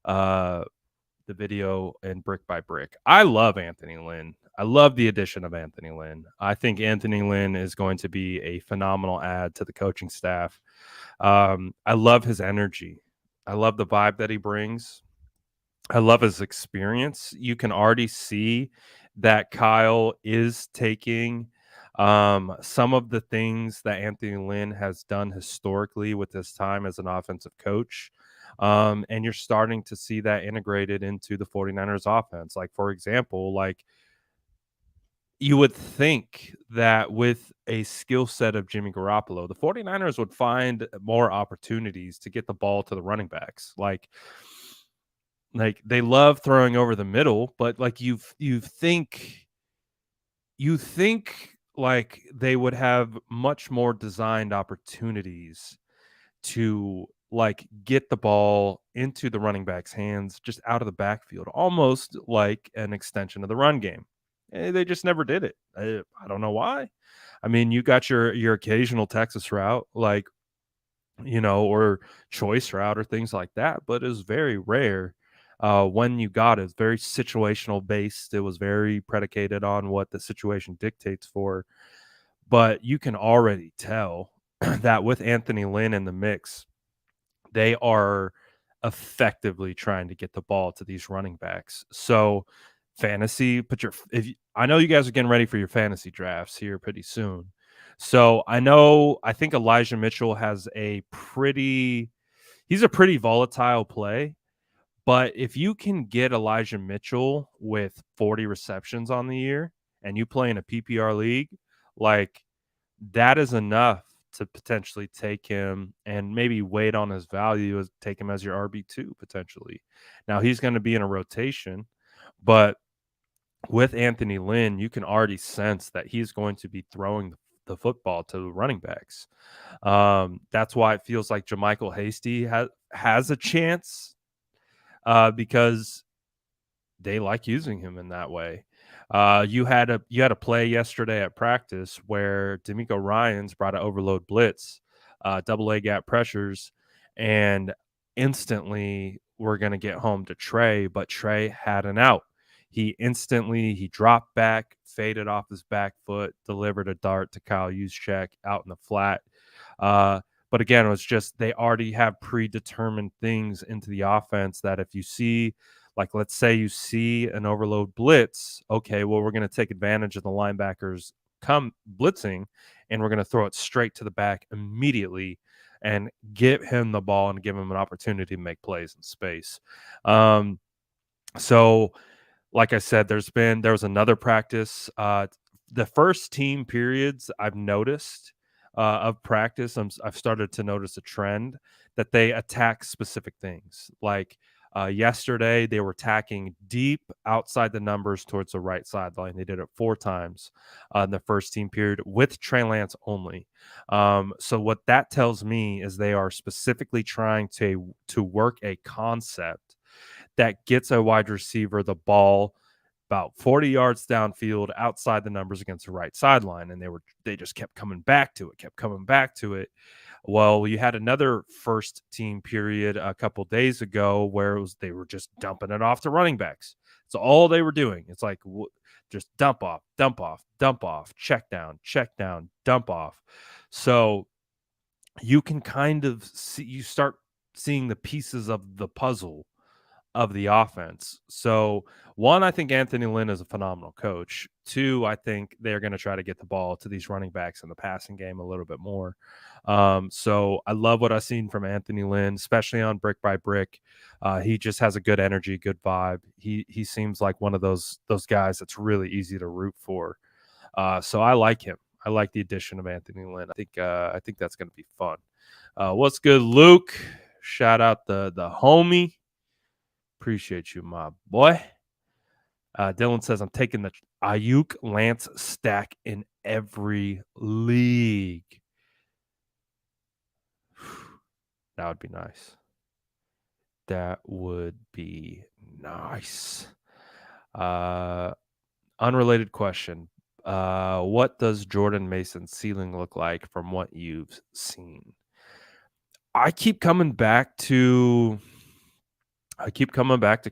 the video in Brick by Brick. I love Anthony Lynn. I love the addition of Anthony Lynn. I think Anthony Lynn is going to be a phenomenal add to the coaching staff. I love his energy. I love the vibe that he brings. I love his experience. You can already see that Kyle is taking some of the things that Anthony Lynn has done historically with his time as an offensive coach. And you're starting to see that integrated into the 49ers offense. Like, for example, you would think that with a skill set of Jimmy Garoppolo, the 49ers would find more opportunities to get the ball to the running backs. Like they love throwing over the middle, but you think like they would have much more designed opportunities to get the ball into the running back's hands just out of the backfield, almost like an extension of the run game. They just never did it. I don't know why. I mean, you got your occasional Texas route, or choice route or things like that, but it was very rare. When you got it, it's very situational based. It was very predicated on what the situation dictates for. But you can already tell that with Anthony Lynn in the mix, they are effectively trying to get the ball to these running backs. So fantasy, I know you guys are getting ready for your fantasy drafts here pretty soon. So I think Elijah Mitchell he's a pretty volatile play. But if you can get Elijah Mitchell with 40 receptions on the year and you play in a PPR league, like that is enough to potentially take him and maybe wait on his value as take him as your RB2 potentially. Now he's going to be in a rotation, but with Anthony Lynn, you can already sense that he's going to be throwing the football to the running backs. That's why it feels like JaMychal Hasty has a chance because they like using him in that way. You had a play yesterday at practice where D'Amico Ryans brought an overload blitz, double A gap pressures, and instantly we're gonna get home to Trey, but Trey had an out. He dropped back, faded off his back foot, delivered a dart to Kyle Juszczyk out in the flat. But again, it was just they already have predetermined things into the offense that if you see, like, let's say you see an overload blitz, okay, well, we're going to take advantage of the linebackers come blitzing, and we're going to throw it straight to the back immediately and give him the ball and give him an opportunity to make plays in space. So like I said, there was another practice. The first team periods I've noticed of practice, I've started to notice a trend that they attack specific things. Like yesterday, they were attacking deep outside the numbers towards the right sideline. They did it 4 times in the first team period with Trey Lance only. So what that tells me is they are specifically trying to work a concept that gets a wide receiver the ball about 40 yards downfield outside the numbers against the right sideline. And they just kept coming back to it. Well, you had another first team period a couple days ago where they were just dumping it off to running backs. It's all they were doing. It's like just dump off, check down, dump off. So you can kind of see, you start seeing the pieces of the puzzle of the offense. So, one, I think Anthony Lynn is a phenomenal coach. 2, I think they're going to try to get the ball to these running backs in the passing game a little bit more. So I love what I've seen from Anthony Lynn, especially on brick by brick. He just has a good energy, good vibe. He seems like one of those guys that's really easy to root for. So I like him. I like the addition of Anthony Lynn. I think that's going to be fun. What's good, Luke? Shout out the homie. Appreciate you, my boy. Dylan says, I'm taking the Ayuk Lance stack in every league. That would be nice. Unrelated question. What does Jordan Mason's ceiling look like from what you've seen? I keep coming back to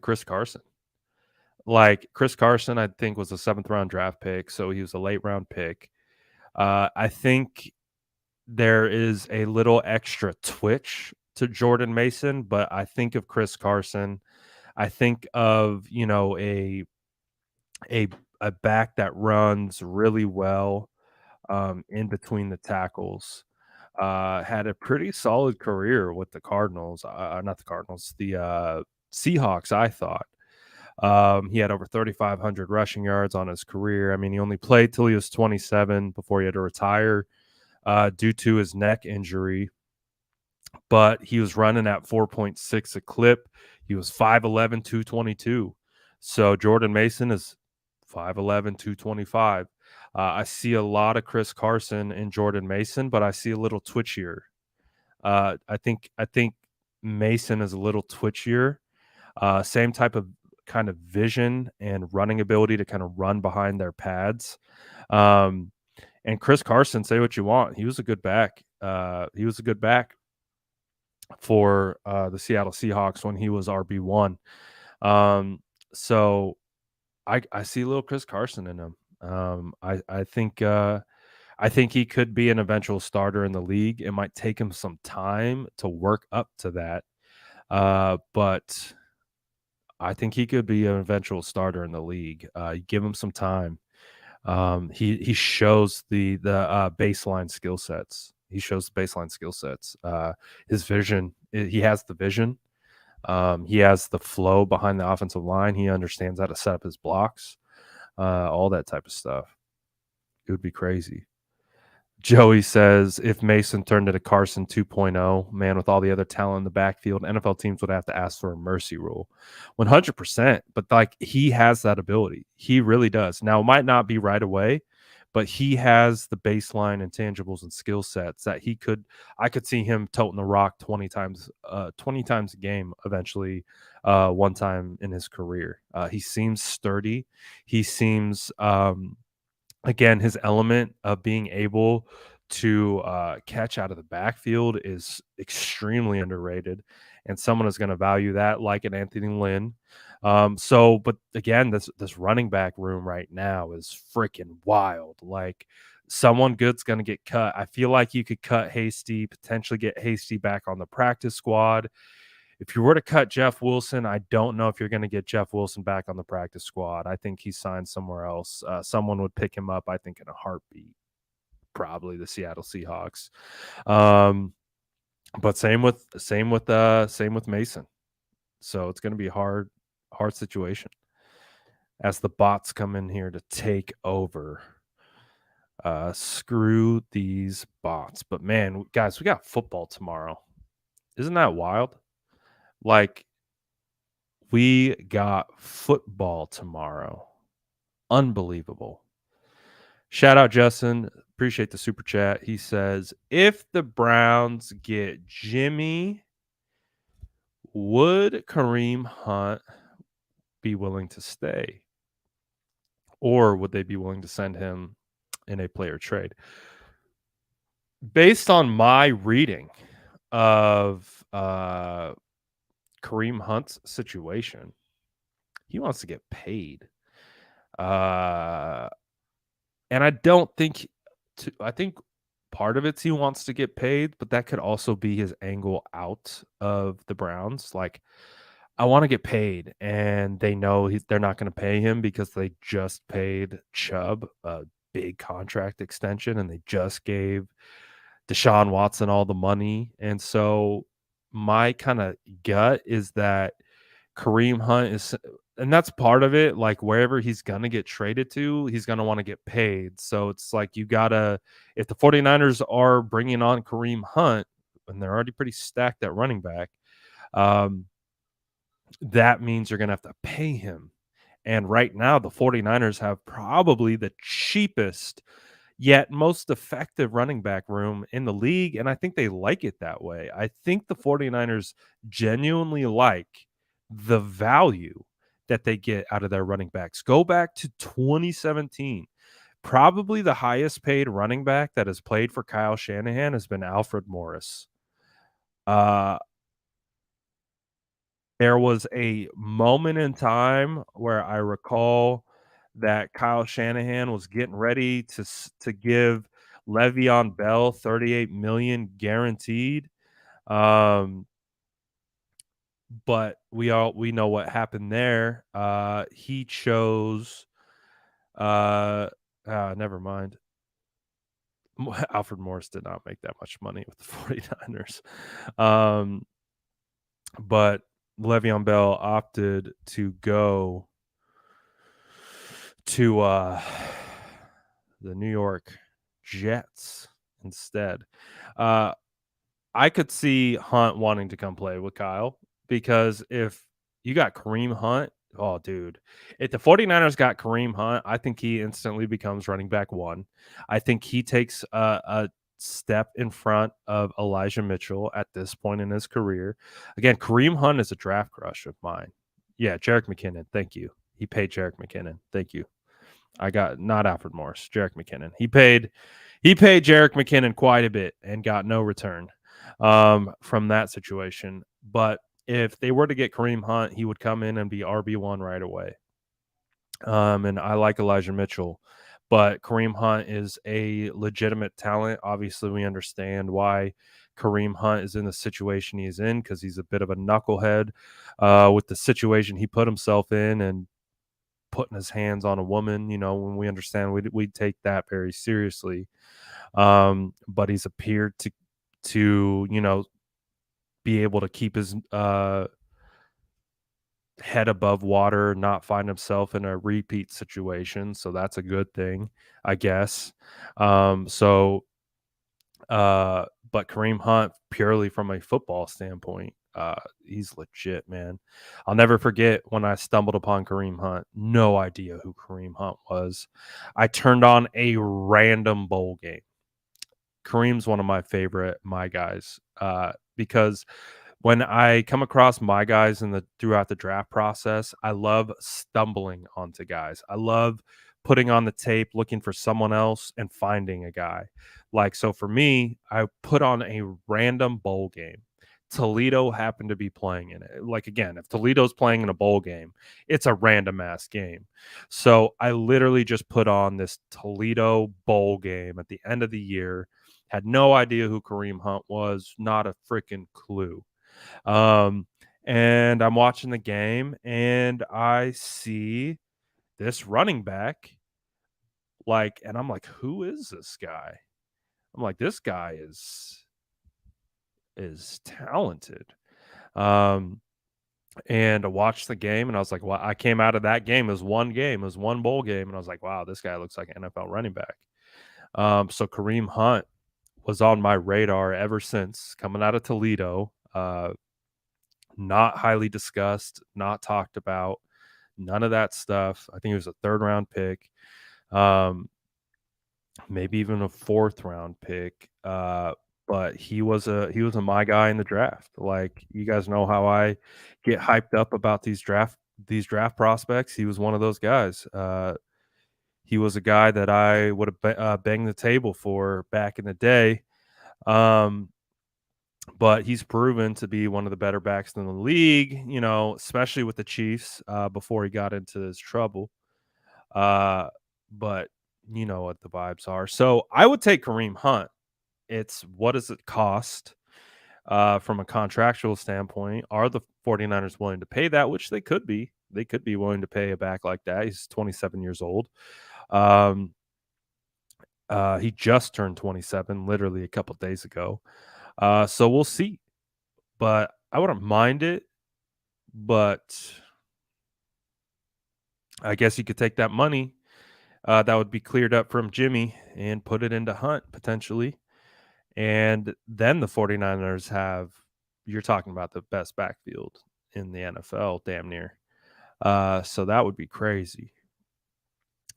Chris Carson. Like, Chris Carson, I think, was a 7th round draft pick, so he was a late round pick. I think there is a little extra twitch to Jordan Mason, but I think of Chris Carson. I think of, a back that runs really well in between the tackles. Had a pretty solid career with the Cardinals. Not the Cardinals, the Seahawks, I thought. He had over 3,500 rushing yards on his career. I mean, he only played till he was 27 before he had to retire due to his neck injury. But he was running at 4.6 a clip. He was 5'11", 222. So Jordan Mason is 5'11", 225. I see a lot of Chris Carson in Jordan Mason, but I see a little twitchier. I think Mason is a little twitchier. Same type of kind of vision and running ability to kind of run behind their pads. And Chris Carson, say what you want, he was a good back. He was a good back for the Seattle Seahawks when he was RB1. So I see a little Chris Carson in him. I think he could be an eventual starter in the league. It might take him some time to work up to that. But I think he could be an eventual starter in the league. Give him some time. He shows the baseline skill sets. He shows the baseline skill sets. His vision. He has the vision. He has the flow behind the offensive line. He understands how to set up his blocks. all that type of stuff. It would be crazy. Joey says if Mason turned into Carson 2.0, man, with all the other talent in the backfield, NFL teams would have to ask for a mercy rule. 100%. But like he has that ability. He really does. Now, it might not be right away, but he has the baseline intangibles and skill sets that I could see him toting the rock 20 times a game eventually, one time in his career. He seems sturdy. He seems again, his element of being able to catch out of the backfield is extremely underrated, and someone is going to value that, like an Anthony Lynn. But again, this running back room right now is freaking wild. Like someone good's going to get cut. I feel like you could cut Hasty, potentially get Hasty back on the practice squad. If you were to cut Jeff Wilson, I don't know if you're going to get Jeff Wilson back on the practice squad. I think he's signed somewhere else. Someone would pick him up, I think, in a heartbeat. Probably the Seattle Seahawks. But same with Mason. So it's going to be a hard situation as the bots come in here to take over. Screw these bots. But man, guys, we got football tomorrow. Isn't that wild? Like, we got football tomorrow. Unbelievable. Shout out Justin. Appreciate the super chat. He says, if the Browns get Jimmy, would Kareem Hunt be willing to stay? Or would they be willing to send him in a player trade? Based on my reading of Kareem Hunt's situation, he wants to get paid. And I don't think I think part of it's he wants to get paid, but that could also be his angle out of the Browns. Like, I want to get paid, and they know they're not going to pay him because they just paid Chubb a big contract extension, and they just gave Deshaun Watson all the money. And so my kind of gut is that Kareem Hunt is, and that's part of it. Like, wherever he's going to get traded to, he's going to want to get paid. So it's like, if the 49ers are bringing on Kareem Hunt, and they're already pretty stacked at running back, that means you're going to have to pay him. And right now, the 49ers have probably the cheapest yet most effective running back room in the league. And I think they like it that way. I think the 49ers genuinely like the value that they get out of their running backs. Go back to 2017. Probably the highest paid running back that has played for Kyle Shanahan has been Alfred Morris. There was a moment in time where I recall that Kyle Shanahan was getting ready to give Le'Veon Bell $38 million guaranteed. But we know what happened there. He chose never mind. Alfred Morris did not make that much money with the 49ers. But Le'Veon Bell opted to go to the New York Jets instead. I could see Hunt wanting to come play with Kyle, because if you got Kareem Hunt, oh, dude. If the 49ers got Kareem Hunt, I think he instantly becomes running back one. I think he takes a step in front of Elijah Mitchell at this point in his career. Again, Kareem Hunt is a draft crush of mine. Yeah, Jerick McKinnon. Thank you. He paid Jerick McKinnon. Thank you. I got not Alfred Morris, Jerick McKinnon. He paid Jerick McKinnon quite a bit and got no return from that situation. But if they were to get Kareem Hunt, he would come in and be RB1 right away. And I like Elijah Mitchell, but Kareem Hunt is a legitimate talent. Obviously, we understand why Kareem Hunt is in the situation he's in, because he's a bit of a knucklehead with the situation he put himself in and putting his hands on a woman. When we understand, we take that very seriously. But he's appeared to be able to keep his head above water, not find himself in a repeat situation. So that's a good thing, I guess. So but Kareem Hunt, purely from a football standpoint, he's legit, man. I'll never forget when I stumbled upon Kareem Hunt. No idea who Kareem Hunt was. I turned on a random bowl game. Kareem's one of my favorite my guys because when I come across my guys throughout the draft process, I love stumbling onto guys. I love putting on the tape, looking for someone else and finding a guy. Like, so for me, I put on a random bowl game. Toledo happened to be playing in it. Like, again, if Toledo's playing in a bowl game, it's a random ass game. So I literally just put on this Toledo bowl game at the end of the year. Had no idea who Kareem Hunt was, not a freaking clue. Um, and I'm watching the game and I see this running back, like, and I'm like, who is this guy? I'm like, this guy is talented. Um, and I watched the game and I was like, well, I came out of that game as one game, as one bowl game, and I was like, wow, this guy looks like an NFL running back. So Kareem Hunt was on my radar ever since coming out of Toledo. Not highly discussed, not talked about, none of that stuff. I think it was a third round pick, maybe even a fourth round pick. But he was a my guy in the draft. Like, you guys know how I get hyped up about these draft prospects. He was one of those guys. He was a guy that I would have banged the table for back in the day. But he's proven to be one of the better backs in the league, especially with the Chiefs before he got into his trouble. But you know what the vibes are. So I would take Kareem Hunt. It's what does it cost from a contractual standpoint? Are the 49ers willing to pay that? Which they could be. They could be willing to pay a back like that. He's 27 years old. He just turned 27 literally a couple days ago. So we'll see. But I wouldn't mind it. But I guess you could take that money that would be cleared up from Jimmy and put it into Hunt potentially. And then the 49ers you're talking about the best backfield in the NFL, damn near. So that would be crazy.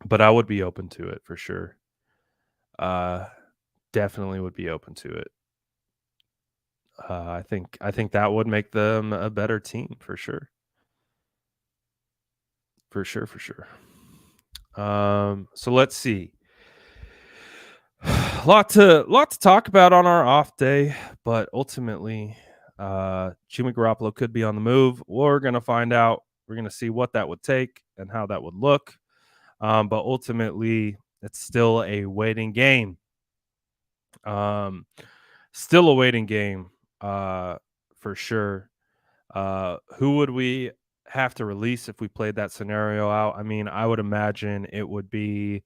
But I would be open to it for sure. Definitely would be open to it. I think that would make them a better team for sure. For sure, for sure. So let's see. lot to talk about on our off day, but ultimately, Jimmy Garoppolo could be on the move. We're gonna find out. We're gonna see what that would take and how that would look. But ultimately, it's still a waiting game. Still a waiting game, for sure. Who would we have to release if we played that scenario out? I mean, I would imagine it would be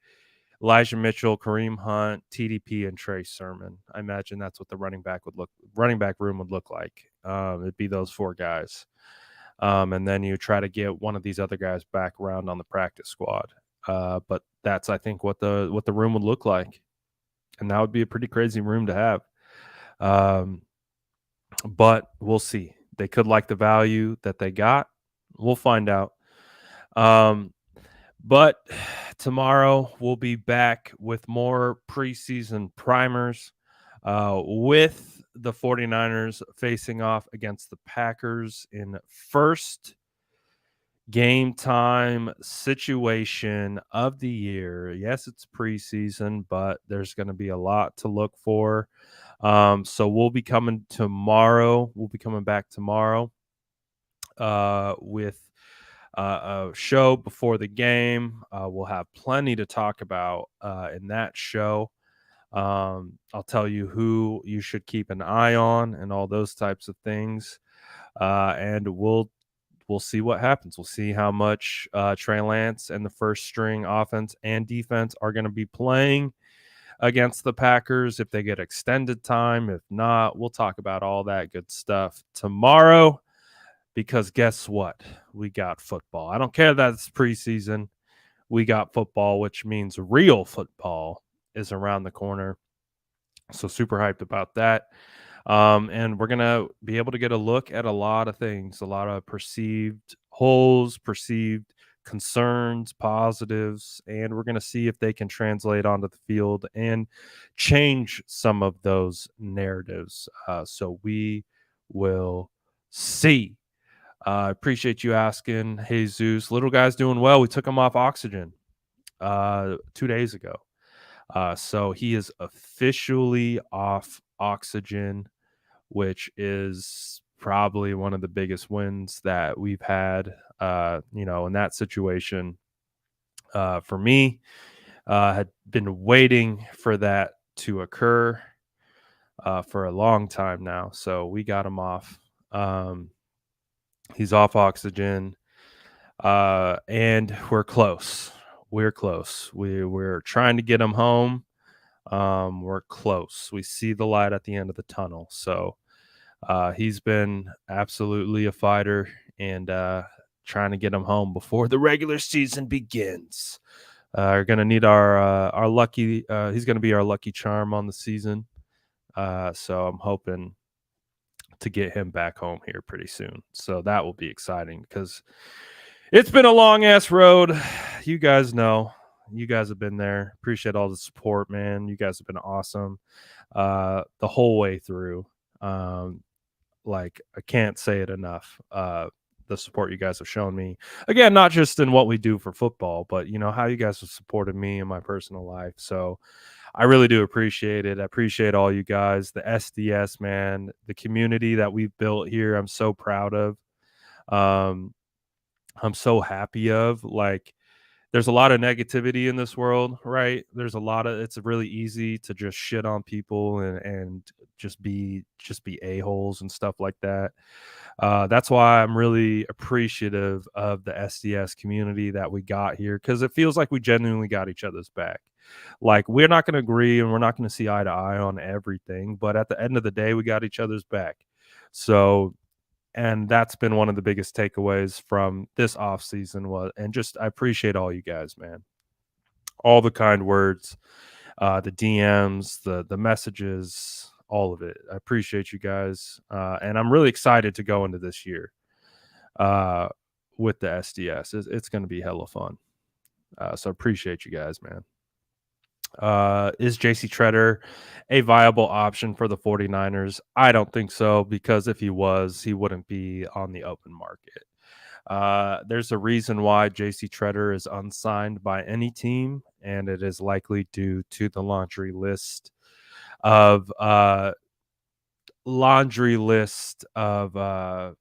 Elijah Mitchell, Kareem Hunt, TDP, and Trey Sermon. I imagine that's what the running back room would look like. It'd be those four guys. And then you try to get one of these other guys back around on the practice squad. But that's, I think, what the room would look like. And that would be a pretty crazy room to have. But we'll see. They could like the value that they got. We'll find out. But tomorrow we'll be back with more preseason primers with the 49ers facing off against the Packers in first game time situation of the year. Yes, it's preseason, but there's going to be a lot to look for. So we'll be coming tomorrow. We'll be coming back tomorrow with a show before the game. We'll have plenty to talk about in that show. I'll tell you who you should keep an eye on and all those types of things. And we'll see what happens. We'll see how much Trey Lance and the first string offense and defense are going to be playing against the Packers, if they get extended time. If not, we'll talk about all that good stuff tomorrow. because guess what? We got football. I don't care that it's preseason. We got football, which means real football is around the corner. So super hyped about that. And we're gonna be able to get a look at a lot of things, a lot of perceived holes, perceived concerns, positives, and we're gonna see if they can translate onto the field and change some of those narratives. So we will see. I appreciate you asking, Jesus. Little guy's doing well. We took him off oxygen 2 days ago. So he is officially off oxygen, which is probably one of the biggest wins that we've had, in that situation. For me, had been waiting for that to occur for a long time now. So we got him off. He's off oxygen, and we're close. We're close. We're trying to get him home. We're close. We see the light at the end of the tunnel. So he's been absolutely a fighter, and trying to get him home before the regular season begins. We're gonna need our lucky. He's gonna be our lucky charm on the season. So I'm hoping to get him back home here pretty soon. So that will be exciting because it's been a long ass road. You guys know. You guys have been there. Appreciate all the support, man. You guys have been awesome the whole way through. Like I can't say it enough. The support you guys have shown me. Again, not just in what we do for football, but how you guys have supported me in my personal life. So I really do appreciate it. I appreciate all you guys, the SDS, man, the community that we've built here. I'm so proud of. Um, I'm so happy of. Like, there's a lot of negativity in this world, right? It's really easy to just shit on people and just be a-holes and stuff like that. That's why I'm really appreciative of the SDS community that we got here, because it feels like we genuinely got each other's back. Like, we're not going to agree and we're not going to see eye to eye on everything, but at the end of the day, we got each other's back. So, and that's been one of the biggest takeaways from this off season and just I appreciate all you guys, man. All the kind words, the DMs, the messages, all of it. I appreciate you guys, and I'm really excited to go into this year uh, with the SDS. It's going to be hella fun. So I appreciate you guys, man. Is JC Treader a viable option for the 49ers? I don't think so, because if he was, he wouldn't be on the open market. There's a reason why JC Treader is unsigned by any team, and it is likely due to the of laundry list of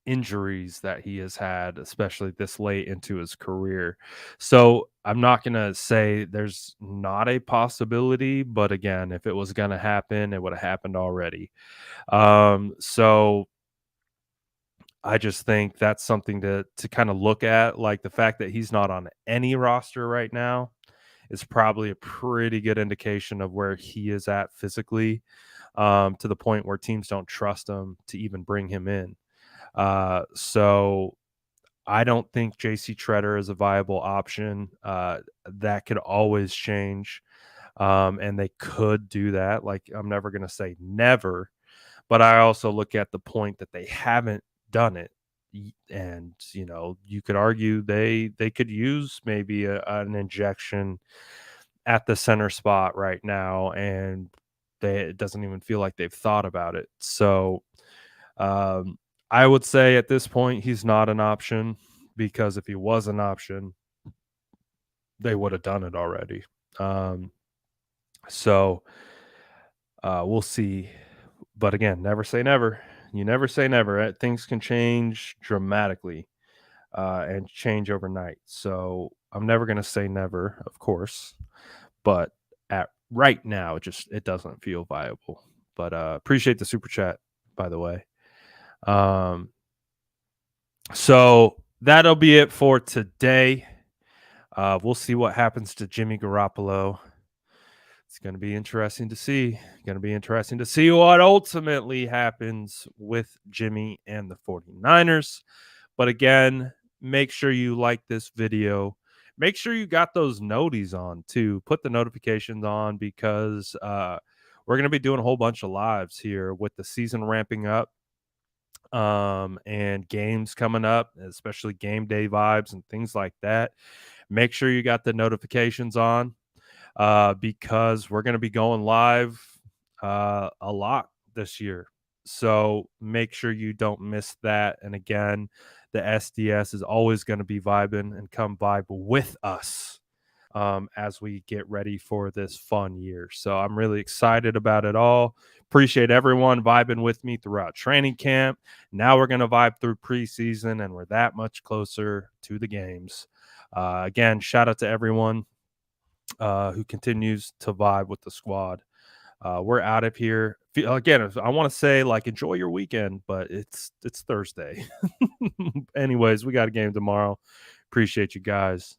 injuries that he has had, especially this late into his career. So I'm not going to say there's not a possibility, but again, if it was going to happen, it would have happened already. So I just think that's something to kind of look at. Like, the fact that he's not on any roster right now is probably a pretty good indication of where he is at physically, to the point where teams don't trust him to even bring him in. So I don't think JC Treader is a viable option. That could always change. And they could do that. Like, I'm never going to say never, but I also look at the point that they haven't done it. And, you could argue they could use maybe an injection at the center spot right now. And it doesn't even feel like they've thought about it. So, I would say at this point, he's not an option, because if he was an option, they would have done it already. So we'll see. But again, never say never. You never say never. Things can change dramatically and change overnight. So I'm never going to say never, of course. But at right now, it doesn't feel viable. But appreciate the super chat, by the way. So that'll be it for today. We'll see what happens to Jimmy Garoppolo It's going to be interesting to see. Going to be interesting to see what ultimately happens with Jimmy and the 49ers. But again, make sure you like this video. Make sure you got those noties on too. Put the notifications on because we're going to be doing a whole bunch of lives here with the season ramping up and games coming up, especially game day vibes and things like that. Make sure you got the notifications on because we're going to be going live a lot this year. So make sure you don't miss that. And again, the SDS is always going to be vibing, and come vibe with us as we get ready for this fun year. So I'm really excited about it all. Appreciate everyone vibing with me throughout training camp. Now we're going to vibe through preseason, and we're that much closer to the games. Again, shout out to everyone who continues to vibe with the squad. We're out of here. Again, I want to say, like, enjoy your weekend, but it's Thursday. Anyways, we got a game tomorrow. Appreciate you guys.